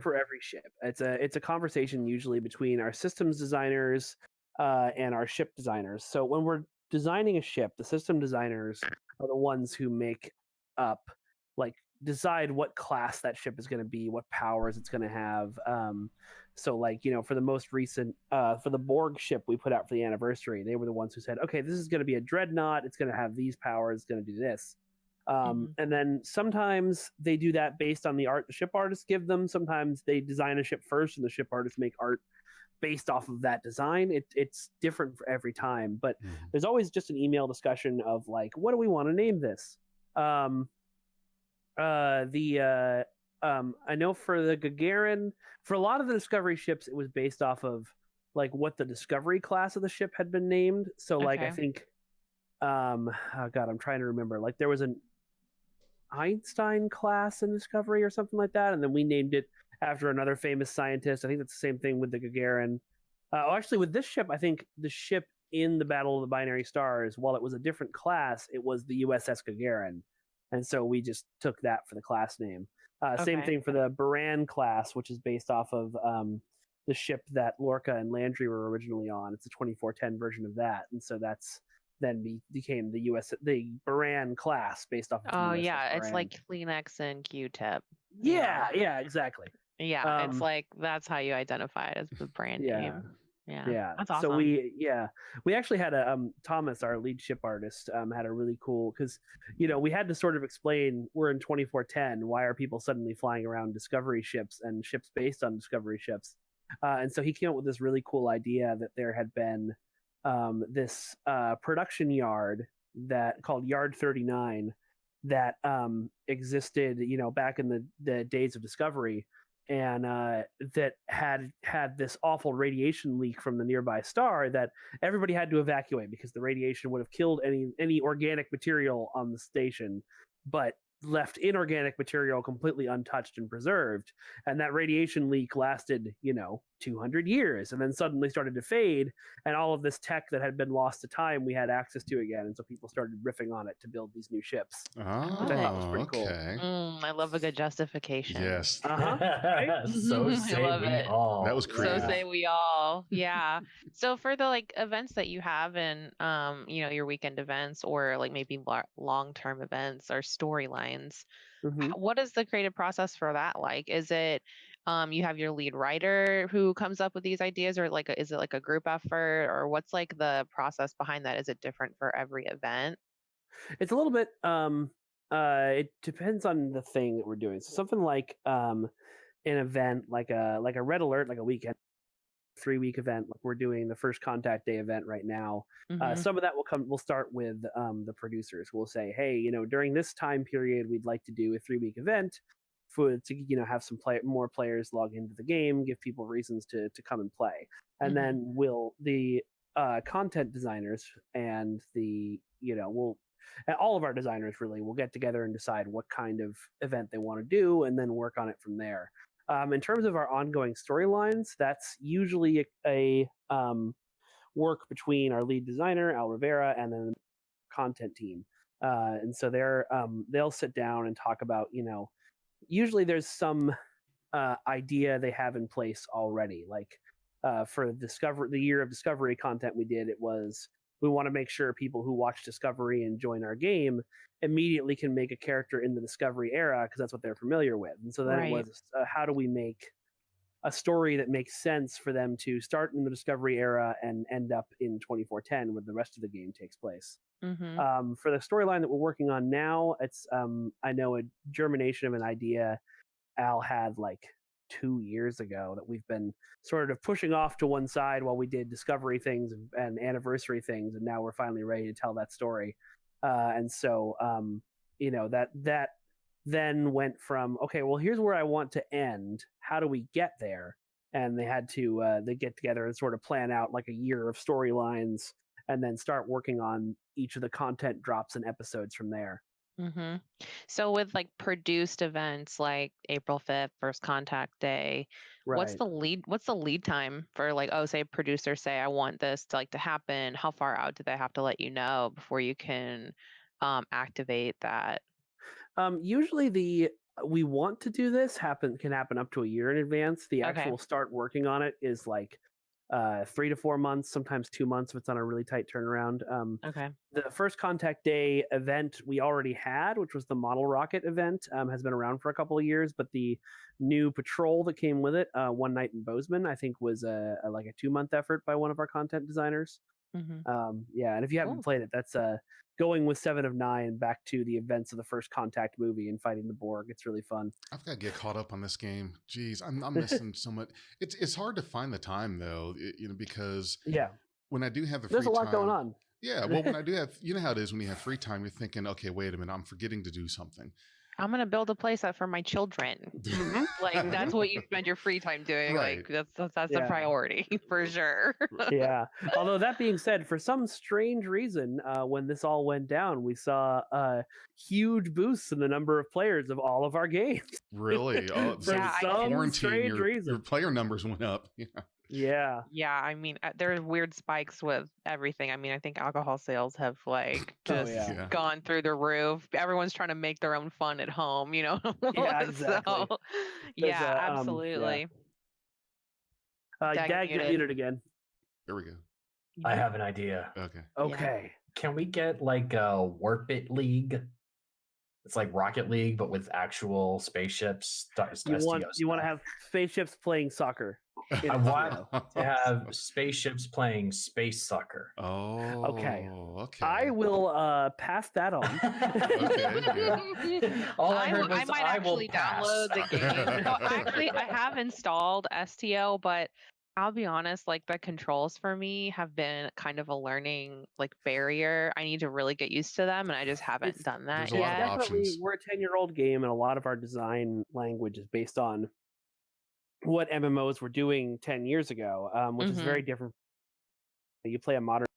Speaker 6: for every ship. It's a conversation usually between our systems designers and our ship designers. So when we're designing a ship, the system designers are the ones who make up, like, decide what class that ship is going to be, what powers it's going to have. So, like, you know, for the most recent, for the Borg ship we put out for the anniversary, they were the ones who said, okay, this is going to be a dreadnought. It's going to have these powers. It's going to do this. And then sometimes they do that based on the art the ship artists give them. Sometimes they design a ship first and the ship artists make art based off of that design. It's different for every time, but there's always just an email discussion of like, what do we want to name this? I know for the Gagarin, for a lot of the Discovery ships, it was based off of like what the Discovery class of the ship had been named. So like, I think, oh God, I'm trying to remember. Like there was an Einstein class in Discovery or something like that, and then we named it after another famous scientist. I think that's the same thing with the Gagarin. Actually, with this ship, I think the ship in the Battle of the Binary Stars, while it was a different class, it was the USS Gagarin, and so we just took that for the class name. Same thing for the Baran class, which is based off of the ship that Lorca and Landry were originally on. It's a 2410 version of that, and so that's then became the Baran class based off of
Speaker 3: USS Baran. It's like Kleenex and Q-tip.
Speaker 6: Yeah, exactly.
Speaker 3: Yeah, it's like that's how you identify it as the brand name. Yeah, that's awesome.
Speaker 6: So we actually had a Thomas, our lead ship artist, had a really cool, because we had to sort of explain, we're in 2410, why are people suddenly flying around Discovery ships and ships based on Discovery ships, and so he came up with this really cool idea that there had been this production yard that called Yard 39 that existed back in the days of Discovery, and that had this awful radiation leak from the nearby star that everybody had to evacuate because the radiation would have killed any organic material on the station, but left inorganic material completely untouched and preserved. And that radiation leak lasted 200 years and then suddenly started to fade, and all of this tech that had been lost to time we had access to again, and so people started riffing on it to build these new ships, which I thought was pretty cool.
Speaker 3: I love a good justification.
Speaker 2: Yes.
Speaker 6: Right?
Speaker 4: So say we all.
Speaker 2: That was creative.
Speaker 3: So say we all. Yeah. So for the like events that you have in your weekend events, or like maybe long-term events or storylines, what is the creative process for that like? Is it you have your lead writer who comes up with these ideas, or like is it like a group effort, or what's like the process behind that? Is it different for every event?
Speaker 6: It's a little bit it depends on the thing that we're doing. So something like an event like a red alert, like a weekend 3-week event, like we're doing the First Contact Day event right now. Some of that we'll start with the producers. We'll say, hey, during this time period we'd like to do a 3-week event to have some more players log into the game, give people reasons to come and play. And then the content designers and we'll and all of our designers really will get together and decide what kind of event they want to do, and then work on it from there. In terms of our ongoing storylines, that's usually a work between our lead designer Al Rivera and then the content team, and so they'll sit down and talk about, usually there's some idea they have in place already. Like for the year of Discovery content we did, it was, we want to make sure people who watch Discovery and join our game immediately can make a character in the Discovery era, because that's what they're familiar with. And so then it was, how do we make a story that makes sense for them to start in the Discovery era and end up in 2410 where the rest of the game takes place. For the storyline that we're working on now, it's I know a germination of an idea Al had like 2 years ago that we've been sort of pushing off to one side while we did Discovery things and anniversary things, and now we're finally ready to tell that story. And so that then went from, okay, well, here's where I want to end, how do we get there? And they had to they get together and sort of plan out like a year of storylines, and then start working on each of the content drops and episodes from there.
Speaker 3: So with like produced events like April 5th, First Contact Day, what's the lead time for, like, say producers say, I want this to happen? How far out do they have to let you know before you can activate that?
Speaker 6: Usually we want to do this can happen up to a year in advance. The actual start working on it is like 3 to 4 months, sometimes 2 months if it's on a really tight turnaround. The First Contact Day event we already had, which was the model rocket event, has been around for a couple of years, but the new patrol that came with it, One Night in Bozeman, I think was like a 2-month effort by one of our content designers. And if you haven't played it, that's going with 7 of 9 back to the events of the First Contact movie and fighting the Borg. It's really fun.
Speaker 2: I've got to get caught up on this game. Jeez, I'm missing so much. It's hard to find the time though, because when I do have the free time,
Speaker 6: there's a lot going on.
Speaker 2: Yeah, well, when I do have, you know how it is when you have free time, you're thinking, okay, wait a minute, I'm forgetting to do something.
Speaker 3: I'm gonna build a playset for my children. Like that's what you spend your free time doing. Like that's a priority for sure.
Speaker 6: Although that being said, for some strange reason, when this all went down, we saw huge boosts in the number of players of all of our games.
Speaker 2: Really? Oh,
Speaker 6: for some strange reason,
Speaker 2: your player numbers went up.
Speaker 6: Yeah.
Speaker 3: I mean, there are weird spikes with everything. I mean, I think alcohol sales have just gone through the roof. Everyone's trying to make their own fun at home,
Speaker 6: Yeah, exactly.
Speaker 3: So, absolutely.
Speaker 6: Dag, you're muted again.
Speaker 2: There we go.
Speaker 4: I have an idea.
Speaker 6: Okay.
Speaker 4: Can we get like a Warp It League? It's like Rocket League, but with actual spaceships.
Speaker 6: You want to have spaceships playing soccer.
Speaker 4: I want to have spaceships playing space soccer.
Speaker 2: Oh,
Speaker 6: okay. I will pass that on.
Speaker 4: All I heard was
Speaker 3: I might actually download the game. No, actually, I have installed STO, but I'll be honest, like the controls for me have been kind of a learning barrier. I need to really get used to them, and I just haven't done that yet.
Speaker 6: Definitely, we're a 10-year-old game, and a lot of our design language is based on what MMOs were doing 10 years ago, which is very different. You play a modern,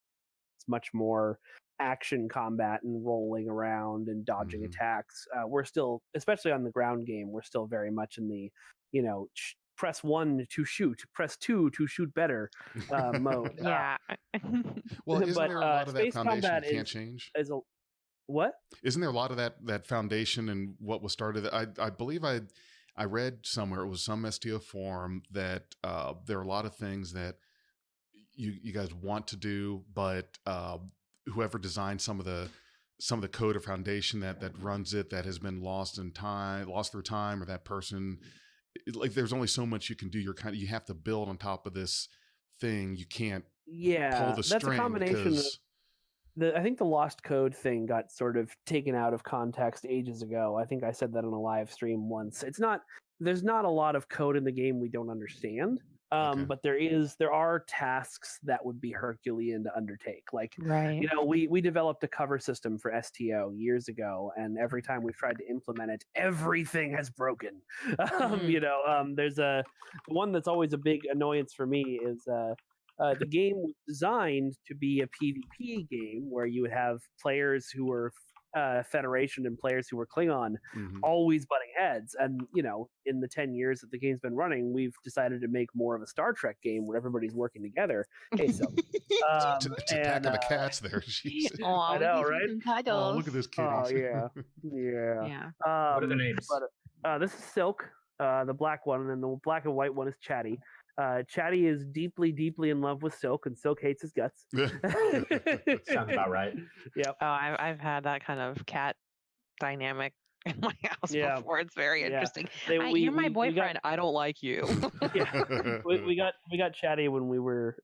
Speaker 6: it's much more action combat and rolling around and dodging attacks. We're still, especially on the ground game, we're still very much in the, press 1 to shoot, press 2 to shoot better mode.
Speaker 2: Well, isn't there a lot of that foundation you can't change?
Speaker 6: What?
Speaker 2: Isn't there a lot of that foundation and what was started? I believe I read somewhere, it was some STO forum, that there are a lot of things that you guys want to do, but whoever designed some of the code or foundation that runs it, that has been lost through time, or that person, like there's only so much you can do. You have to build on top of this thing. You can't pull the string.
Speaker 6: That's a combination I think the lost code thing got sort of taken out of context ages ago. I think I said that on a live stream once. There's not a lot of code in the game we don't understand. But there are tasks that would be Herculean to undertake. Like, we developed a cover system for STO years ago, and every time we've tried to implement it, everything has broken. There's one that's always a big annoyance for me is The game was designed to be a PvP game where you would have players who were Federation and players who were Klingon always butting heads. And, in the 10 years that the game's been running, we've decided to make more of a Star Trek game where everybody's working together. Hey, so
Speaker 2: to attack the cats there. Jesus.
Speaker 6: I know, right?
Speaker 2: Oh, look at this kitty.
Speaker 6: Oh, yeah.
Speaker 4: What are their names?
Speaker 6: But, this is Silk, the black one, and then the black and white one is Chatty. Chatty is deeply, deeply in love with Silk, and Silk hates his guts.
Speaker 4: Sounds about right.
Speaker 6: Yep.
Speaker 3: Oh, I've had that kind of cat dynamic in my house before. It's very interesting. You're my boyfriend. I don't like you.
Speaker 6: we got Chatty when we were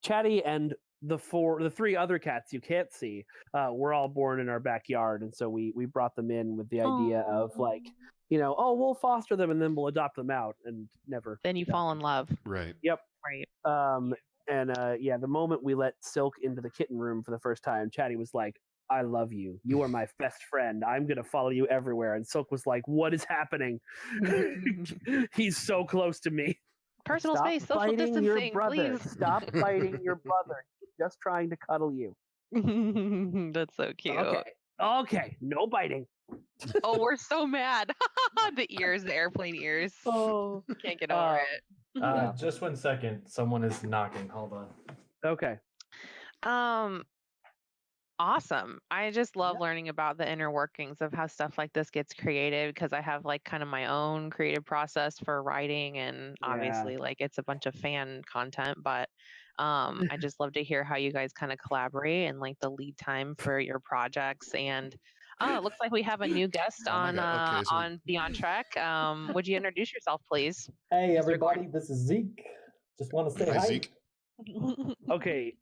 Speaker 6: Chatty and the three other cats you can't see were all born in our backyard, and so we brought them in with the idea of like, we'll foster them and then we'll adopt them out, and never.
Speaker 3: Then you fall in love.
Speaker 2: Right.
Speaker 6: Yep.
Speaker 3: Right.
Speaker 6: The moment we let Silk into the kitten room for the first time, Chatty was like, I love you. You are my best friend. I'm going to follow you everywhere. And Silk was like, what is happening? He's so close to me.
Speaker 3: Personal space, social
Speaker 6: biting your
Speaker 3: distancing,
Speaker 6: brother.
Speaker 3: please.
Speaker 6: Stop biting your brother. He's just trying to cuddle you.
Speaker 3: That's so cute.
Speaker 6: Okay. No biting.
Speaker 3: Oh, we're so mad. The ears, the airplane ears.
Speaker 6: Oh.
Speaker 3: Can't get over it.
Speaker 4: Just 1 second. Someone is knocking. Hold on.
Speaker 6: Okay.
Speaker 3: Awesome. I just love learning about the inner workings of how stuff like this gets created, because I have like kind of my own creative process for writing, and obviously like it's a bunch of fan content, but I just love to hear how you guys kind of collaborate and like the lead time for your projects. And it looks like we have a new guest on Beyond Trek. Would you introduce yourself, please?
Speaker 5: Hey everybody, this is Zeke. Just want to say hi.
Speaker 2: Zeke.
Speaker 6: Okay,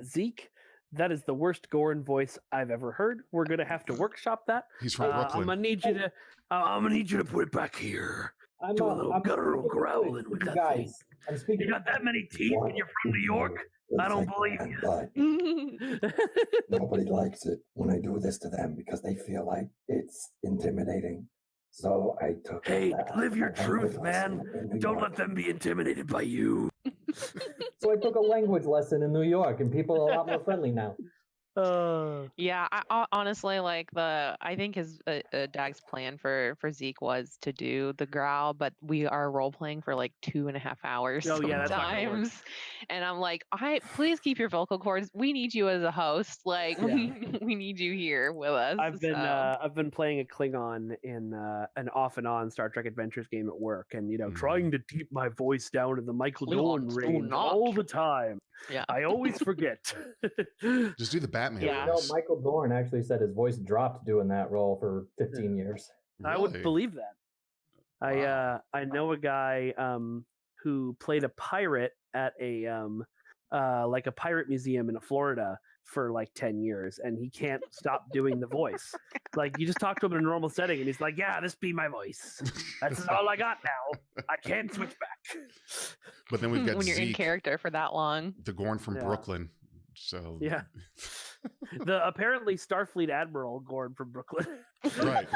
Speaker 6: Zeke. That is the worst Goran voice I've ever heard. We're gonna have to workshop that.
Speaker 2: He's from Brooklyn.
Speaker 6: I'm gonna need you to put it back here. Do a little guttural growling with that thing.
Speaker 5: I'm speaking.
Speaker 6: You got that many teeth and you're from New York? I don't believe you.
Speaker 5: Nobody likes it when I do this to them because they feel like it's intimidating. So I took.
Speaker 6: Hey, live your truth, man. Don't let them be intimidated by you.
Speaker 5: So I took a language lesson in New York, and people are a lot more friendly now.
Speaker 3: Yeah, I honestly like I think his Dag's plan for Zeke was to do the growl, but we are role playing for like 2.5 hours sometimes, and I'm like, please keep your vocal cords. We need you as a host. Like we need you here with us.
Speaker 6: I've been playing a Klingon in an off and on Star Trek Adventures game at work, and trying to keep my voice down in the Michael Dorn range all the time. Yeah, I always forget.
Speaker 2: Just do the Batman.
Speaker 3: Yeah.
Speaker 5: Michael Dorn actually said his voice dropped doing that role for 15 years.
Speaker 2: Really?
Speaker 6: I would believe that. Wow. I know a guy who played a pirate at a like a pirate museum in Florida for like 10 years, and he can't stop doing the voice. Like, you just talk to him in a normal setting and he's like, yeah, this be my voice. That's all I got now. I can't switch back.
Speaker 2: But then we've got
Speaker 3: when you're
Speaker 2: Zeke,
Speaker 3: in character for that long.
Speaker 2: the Gorn from Brooklyn. So
Speaker 6: the apparently Starfleet Admiral Gorn from Brooklyn.
Speaker 2: right.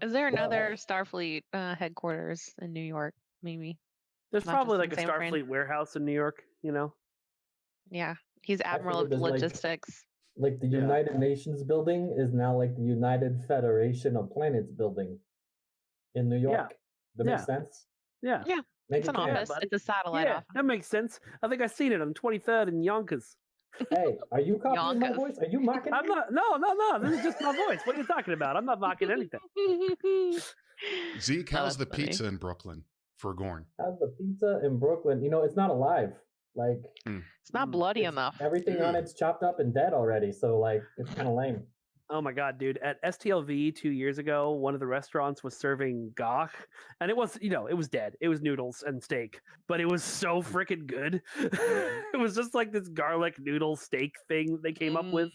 Speaker 3: Is there another Starfleet headquarters in New York? Maybe.
Speaker 6: There's probably like a Starfleet warehouse in New York,
Speaker 3: Yeah, he's Admiral of Logistics.
Speaker 5: Like the United Nations building is now like the United Federation of Planets building in New York. That makes sense?
Speaker 6: Yeah.
Speaker 3: It's an office. Buddy. It's a satellite office.
Speaker 6: That makes sense. I think I've seen it on 23rd in Yonkers.
Speaker 5: Hey, are you copying my voice? Are you mocking me?
Speaker 6: I'm not. No. This is just my voice. What are you talking about? I'm not mocking anything.
Speaker 2: Zeke, how's the pizza in Brooklyn for Gorn?
Speaker 5: How's the pizza in Brooklyn? It's not alive. Like,
Speaker 3: it's not bloody enough.
Speaker 5: Everything on it's chopped up and dead already. So like, it's kind of lame.
Speaker 6: Oh my God, dude. At STLV 2 years ago, one of the restaurants was serving gach, and it was, it was dead. It was noodles and steak, but it was so freaking good. It was just like this garlic noodle steak thing they came up with.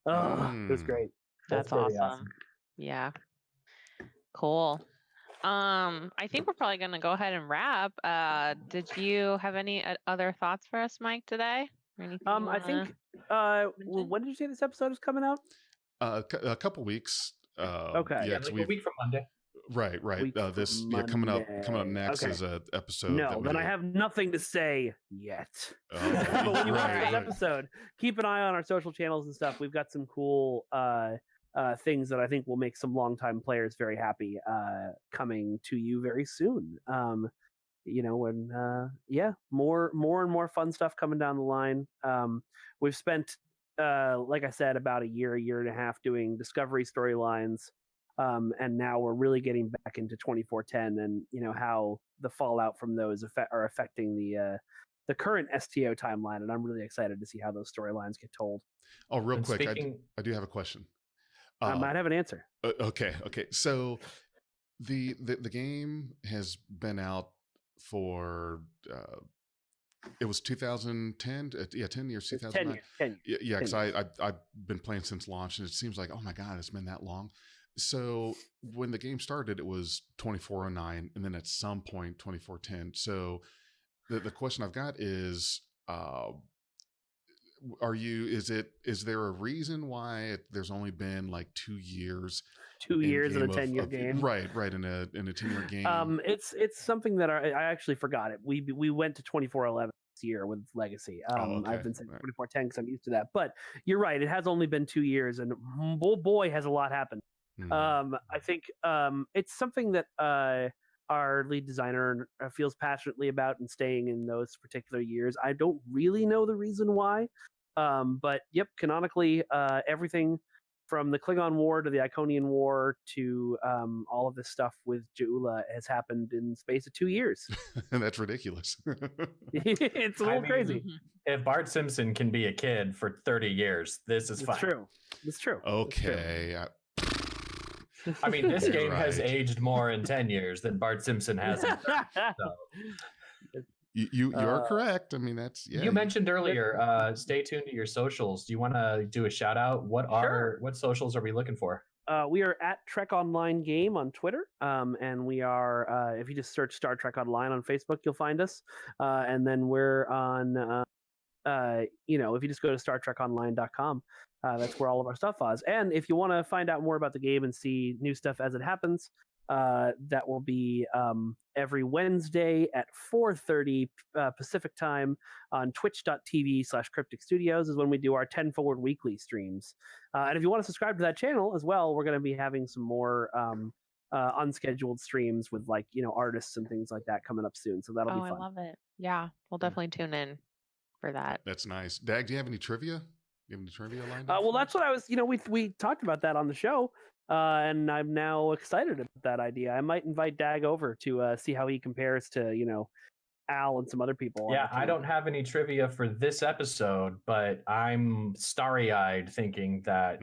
Speaker 6: Oh, it was great.
Speaker 3: That's awesome. Yeah. Cool. I think we're probably going to go ahead and wrap. Did you have any other thoughts for us, Mike, today?
Speaker 6: I think, when did you say this episode is coming out?
Speaker 2: A couple weeks.
Speaker 6: Okay.
Speaker 2: Yeah,
Speaker 4: like a week from Monday.
Speaker 2: Right.
Speaker 6: Week
Speaker 2: This
Speaker 6: from
Speaker 2: coming up
Speaker 6: Monday.
Speaker 2: next
Speaker 6: Okay.
Speaker 2: is a episode.
Speaker 6: No,
Speaker 2: that we
Speaker 6: then I
Speaker 2: did.
Speaker 6: have nothing to say yet.
Speaker 2: Oh,
Speaker 6: But when you watch
Speaker 2: right,
Speaker 6: this
Speaker 2: right.
Speaker 6: episode, keep an eye on our social channels and stuff. We've got some cool things that I think will make some longtime players very happy coming to you very soon. More and more fun stuff coming down the line. We've spent, like I said, about a year and a half doing discovery storylines. And now we're really getting back into 2410 and how the fallout from those are affecting the current STO timeline, and I'm really excited to see how those storylines get told.
Speaker 2: Oh, real
Speaker 4: And
Speaker 2: quick,
Speaker 4: speaking-
Speaker 2: I do have a question.
Speaker 6: I might have an answer.
Speaker 2: Okay. So the game has been out for it was 2010. 10 years, 2009.
Speaker 6: 10 years.
Speaker 2: Yeah, because I've been playing since launch, and it seems like, oh my god, it's been that long. So when the game started, it was 2409, and then at some point 2410. So the question I've got is, is there a reason why there's only been like 2 years?
Speaker 6: 2 years in a 10-year game.
Speaker 2: Right, in a 10-year game.
Speaker 6: It's something that I actually forgot it. We went to 2411 this year with Legacy.
Speaker 2: Okay.
Speaker 6: I've been saying 2410 because I'm used to that. But you're right, it has only been 2 years, and oh boy, has a lot happened. I think it's something that our lead designer feels passionately about and staying in those particular years. I don't really know the reason why, but yep, canonically, everything from the Klingon War to the Iconian War to all of this stuff with Ja'ula has happened in the space of 2 years.
Speaker 2: That's ridiculous.
Speaker 6: It's a little crazy.
Speaker 4: If Bart Simpson can be a kid for 30 years, this is fine.
Speaker 6: It's true.
Speaker 2: Okay.
Speaker 4: I mean, this game has
Speaker 2: Right.
Speaker 4: aged more in 10 years than Bart Simpson has. In 30, so.
Speaker 2: You're correct. I mean, that's
Speaker 4: You mentioned earlier, stay tuned to your socials. Do you want to do a shout out? What socials are we looking for?
Speaker 6: We are at Trek Online Game on Twitter, and we are, if you just search Star Trek Online on Facebook, you'll find us. And then we're on, if you just go to StarTrekOnline.com, that's where all of our stuff is. And if you want to find out more about the game and see new stuff as it happens, that will be every Wednesday at 4:30 Pacific time on twitch.tv/Cryptic Studios is when we do our 10 Forward weekly streams. And if you want to subscribe to that channel as well, we're going to be having some more unscheduled streams with artists and things like that coming up soon. So that'll be fun.
Speaker 3: I love it. Yeah, we'll definitely tune in for that.
Speaker 2: That's nice. Dag, do you have any trivia? You have any trivia lined up?
Speaker 6: Well, that's what I was, we talked about that on the show. And I'm now excited about that idea. I might invite Dag over to see how he compares to, Al and some other people.
Speaker 4: Yeah, I don't have any trivia for this episode, but I'm starry-eyed thinking that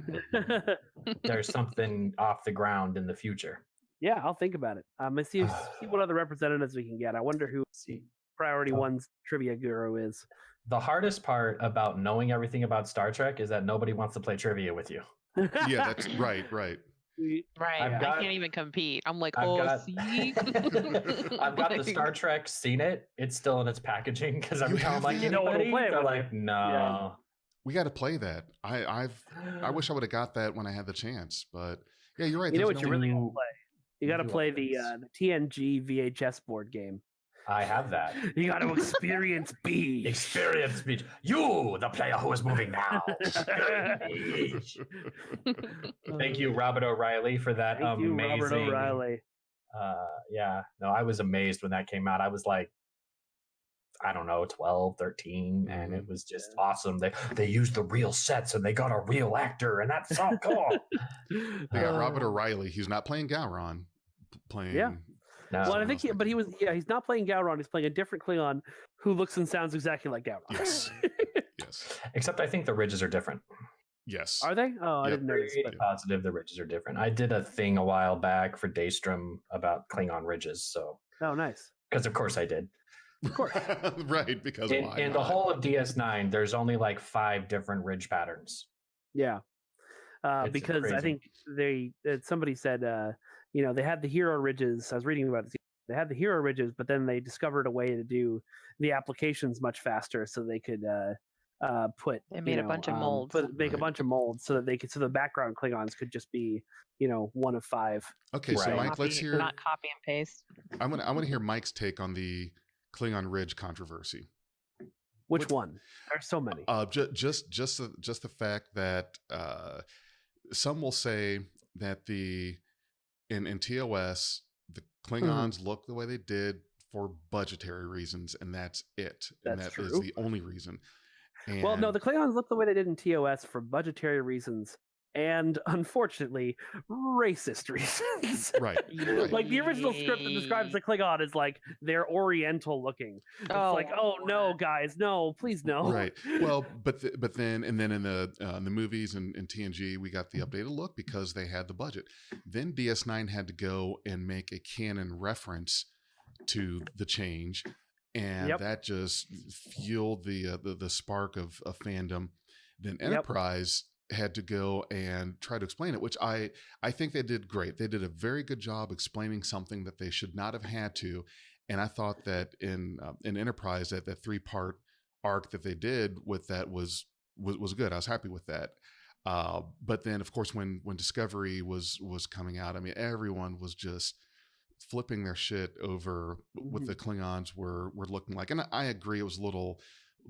Speaker 4: there's something off the ground in the future.
Speaker 6: Yeah, I'll think about it. Let's see what other representatives we can get. I wonder who Priority One's trivia guru is.
Speaker 4: The hardest part about knowing everything about Star Trek is that nobody wants to play trivia with you.
Speaker 2: Yeah, that's right.
Speaker 3: Right.
Speaker 4: I
Speaker 3: can't even compete. I'm like, see?
Speaker 4: I've got the Star Trek Seen It. It's still in its packaging because every time I'm like, anybody? They're like, no.
Speaker 6: Yeah.
Speaker 2: We got to play that. I wish I would have got that when I had the chance, but yeah, you're right.
Speaker 6: You know
Speaker 2: there's
Speaker 6: what you really got to play? You got to play the TNG VHS board game.
Speaker 4: I have that.
Speaker 6: You got to experience B.
Speaker 4: Experience B. You, the player who is moving now. Thank you, Robert O'Reilly, for that
Speaker 6: Thank you,
Speaker 4: amazing.
Speaker 6: Robert O'Reilly.
Speaker 4: I was amazed when that came out. I was like, I don't know, 12, 13, and it was just awesome. They used the real sets and they got a real actor, and that's so cool.
Speaker 2: They got Robert O'Reilly. He's not playing Gowron. Playing.
Speaker 4: No.
Speaker 6: Well, I think he's not playing Gowron. He's playing a different Klingon who looks and sounds exactly like Gowron.
Speaker 2: Yes. Yes.
Speaker 4: Except I think the ridges are different.
Speaker 2: Yes.
Speaker 6: Are they? Oh, I
Speaker 2: Yep.
Speaker 6: didn't notice.
Speaker 4: Pretty positive the ridges are different. I did a thing a while back for Daystrom about Klingon ridges. So,
Speaker 6: Oh, nice.
Speaker 4: because of course I did.
Speaker 6: Of course.
Speaker 2: Right, because why
Speaker 4: In the
Speaker 2: not?
Speaker 4: whole of DS9, there's only like 5 different ridge patterns.
Speaker 6: Yeah.
Speaker 4: It's
Speaker 6: Because I
Speaker 4: crazy.
Speaker 6: think somebody said, they had the hero ridges. I was reading about this. They had the hero ridges, but then they discovered a way to do the applications much faster, so they could put
Speaker 3: They made a bunch of molds.
Speaker 6: make a bunch of molds so that the background Klingons could just be one of 5.
Speaker 2: Okay, so Mike, let's hear.
Speaker 3: Not copy and paste.
Speaker 2: I want to hear Mike's take on the Klingon Ridge controversy.
Speaker 6: Which one? There's so many.
Speaker 2: Just the fact that some will say that in TOS the Klingons look the way they did for budgetary reasons, and that's it. And that is the only reason. And
Speaker 6: well, no, the Klingons look the way they did in TOS for budgetary reasons and, unfortunately, racist reasons.
Speaker 2: Right.
Speaker 6: Like, the original script that describes the Klingon is like they're Oriental looking. It's like, oh no, guys, no, please no.
Speaker 2: Right. Well, but then in the movies and TNG, we got the updated look because they had the budget. Then DS9 had to go and make a canon reference to the change, and that just fueled the spark of fandom. Then Enterprise had to go and try to explain it, which I think they did great. They did a very good job explaining something that they should not have had to. And I thought that in Enterprise, that 3-part arc that they did with that was good. I was happy with that. But then, of course, when Discovery was coming out, I mean, everyone was just flipping their shit over what the Klingons were looking like. And I agree, it was a little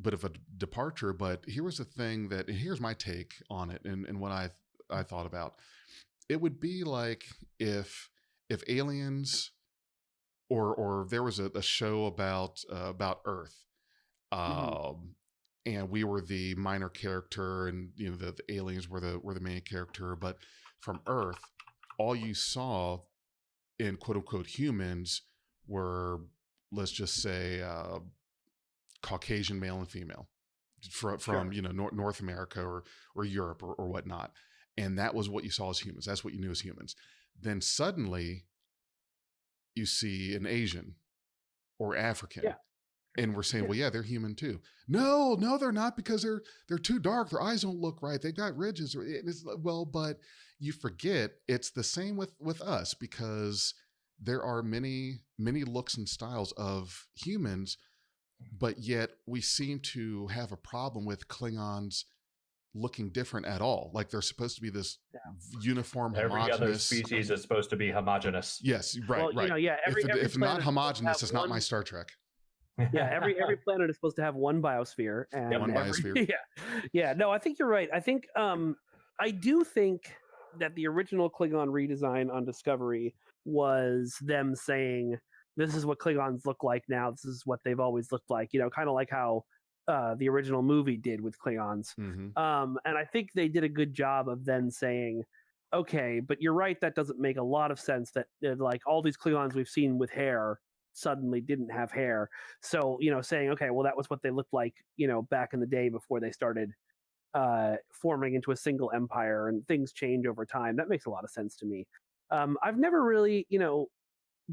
Speaker 2: bit of a departure, but here was the thing and here's my take on it and what I thought about. It would be like if aliens or there was a show about Earth, and we were the minor character, and the aliens were the main character, but from Earth, all you saw in quote unquote humans were, let's just say, Caucasian male and female from North America or Europe or whatnot, and that was what you saw as humans. That's what you knew as humans. Then suddenly you see an Asian or African, and we're saying, well, yeah, they're human too. No, they're not, because they're too dark. Their eyes don't look right. They've got ridges. But you forget it's the same with us, because there are many looks and styles of humans. But yet we seem to have a problem with Klingons looking different at all. Like they're supposed to be this uniform,
Speaker 4: every
Speaker 2: homogenous.
Speaker 4: other species is supposed to be homogenous.
Speaker 2: Yes, right,
Speaker 6: well,
Speaker 2: right. If not homogenous, it's not my Star Trek.
Speaker 6: Yeah, every planet is supposed to have one biosphere. And
Speaker 2: one biosphere.
Speaker 6: Yeah. No, I think you're right. I think I do think that the original Klingon redesign on Discovery was them saying, this is what Klingons look like now. This is what they've always looked like, kind of like how the original movie did with Klingons. And I think they did a good job of then saying, okay, but you're right, that doesn't make a lot of sense that like all these Klingons we've seen with hair suddenly didn't have hair. So, saying, okay, well, that was what they looked like, back in the day before they started forming into a single empire, and things change over time. That makes a lot of sense to me. I've never really,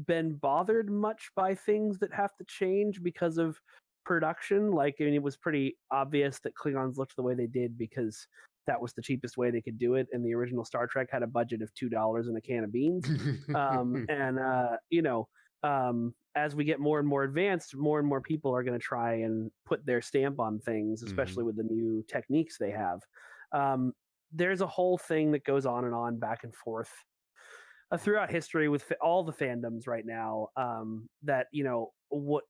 Speaker 6: been bothered much by things that have to change because of production. Like, I mean, it was pretty obvious that Klingons looked the way they did because that was the cheapest way they could do it. And the original Star Trek had a budget of $2 and a can of beans. As we get more and more advanced, more and more people are going to try and put their stamp on things, especially with the new techniques they have. There's a whole thing that goes on back and forth throughout history with all the fandoms right now, that, what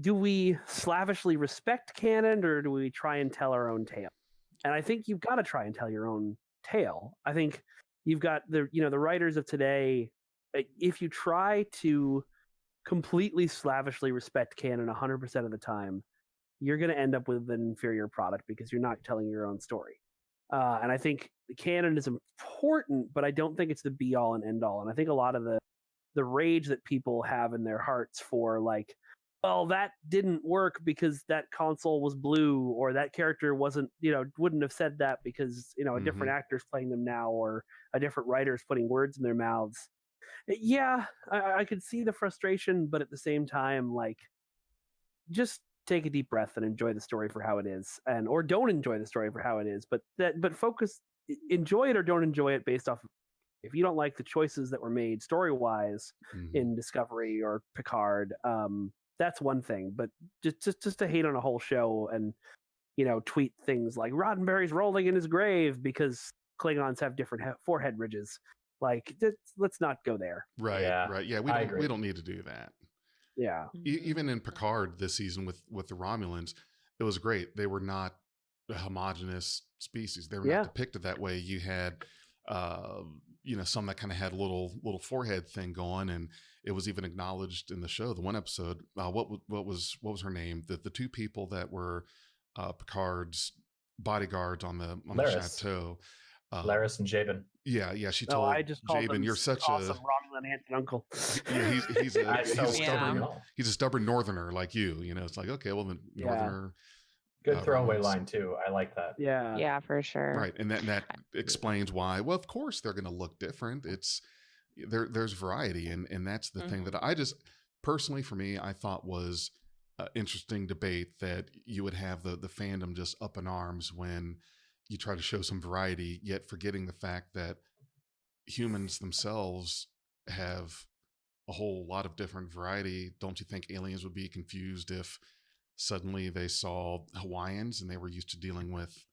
Speaker 6: do we slavishly respect canon, or do we try and tell our own tale? And I think you've got to try and tell your own tale. I think you've got the writers of today. If you try to completely slavishly respect canon 100% of the time, you're going to end up with an inferior product because you're not telling your own story. And I think canon is important, but I don't think it's the be all and end all. And I think a lot of the rage that people have in their hearts for, like, well, that didn't work because that console was blue, or that character wasn't, wouldn't have said that because, a different actor's playing them now, or a different writer's putting words in their mouths. Yeah, I could see the frustration, but at the same time, like, just take a deep breath and enjoy the story for how it is, or don't enjoy the story for how it is, but focus, enjoy it or don't enjoy it based off. If you don't like the choices that were made story wise in Discovery or Picard, that's one thing. But just to hate on a whole show and tweet things like Roddenberry's rolling in his grave because Klingons have different forehead ridges. Like, let's not go there.
Speaker 2: Right. Yeah, we don't need to do that.
Speaker 6: Yeah.
Speaker 2: Even in Picard this season with the Romulans, it was great. They were not a homogenous species. They were not depicted that way. You had, some that kind of had a little forehead thing going, and it was even acknowledged in the show. The one episode, what was her name? The two people that were Picard's bodyguards on the chateau.
Speaker 4: Laris and Jabin.
Speaker 2: Yeah. She told
Speaker 6: I just called
Speaker 2: Jabin,
Speaker 6: him
Speaker 2: "You're such
Speaker 6: awesome
Speaker 2: a
Speaker 6: Romulan aunt and uncle."
Speaker 2: Yeah, he's a stubborn northerner like you. It's like, okay, well, the northerner.
Speaker 4: Good throwaway line too. I like that.
Speaker 3: Yeah, for sure.
Speaker 2: Right, and that explains why. Well, of course they're going to look different. It's there's variety, and that's the thing that I just personally, for me, I thought was interesting debate, that you would have the fandom just up in arms when you try to show some variety, yet forgetting the fact that humans themselves have a whole lot of different variety. Don't you think aliens would be confused if suddenly they saw Hawaiians and they were used to dealing with,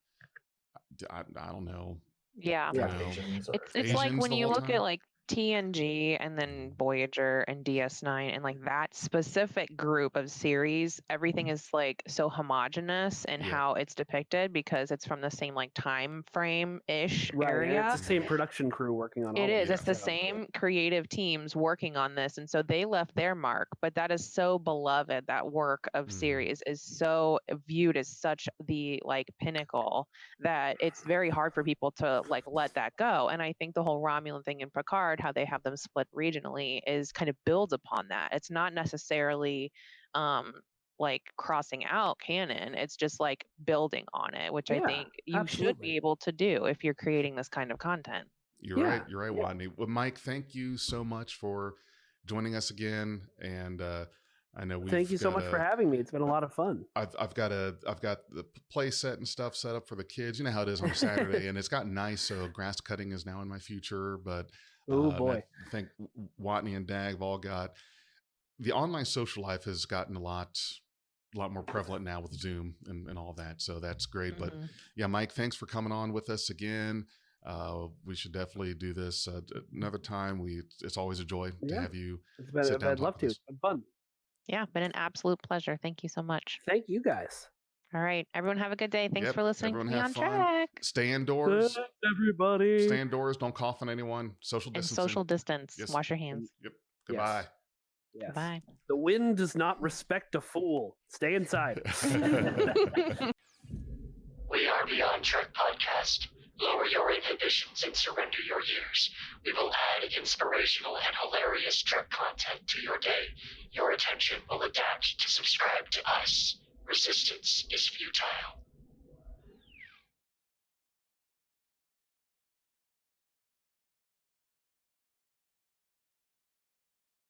Speaker 2: I don't know.
Speaker 3: Yeah. It's like when you look at like TNG and then Voyager and DS9 and like that specific group of series, everything is like so homogenous in how it's depicted because it's from the same like time frame ish area.
Speaker 6: It's the same production crew working on
Speaker 3: it. It's the same creative teams working on this, and so they left their mark. But that is so beloved. That work of series is so viewed as such the like pinnacle that it's very hard for people to like let that go. And I think the whole Romulan thing in Picard, how they have them split regionally, is kind of builds upon that. It's not necessarily like crossing out canon. It's just like building on it, which I think you should be able to do if you're creating this kind of content.
Speaker 2: You're right, Watney. Well, Mike, thank you so much for joining us again. And I know
Speaker 6: thank you so much for having me. It's been a lot of fun.
Speaker 2: I've got the play set and stuff set up for the kids. You know how it is on Saturday, and it's gotten nice. So grass cutting is now in my future, but
Speaker 6: oh boy,
Speaker 2: I think Watney and Dag have all got the online social life has gotten a lot more prevalent now with Zoom and all that. So that's great. But yeah, Mike, thanks for coming on with us again. We should definitely do this another time. It's always a joy to have you.
Speaker 6: I'd love to. It's been fun.
Speaker 3: Yeah, been an absolute pleasure. Thank you so much.
Speaker 6: Thank you guys.
Speaker 3: All right, everyone have a good day. Thanks for listening to Me on Track.
Speaker 2: Stay indoors.
Speaker 6: Thanks, everybody.
Speaker 2: Stay indoors. Don't cough on anyone. Social distancing.
Speaker 3: And social distance. Yes. Wash your hands.
Speaker 2: Yep. Goodbye.
Speaker 6: Yes.
Speaker 3: Bye.
Speaker 6: The wind does not respect a fool. Stay inside.
Speaker 7: We are Beyond Trek Podcast. Lower your inhibitions and surrender your years. We will add inspirational and hilarious Trek content to your day. Your attention will adapt to subscribe to us. Resistance is futile.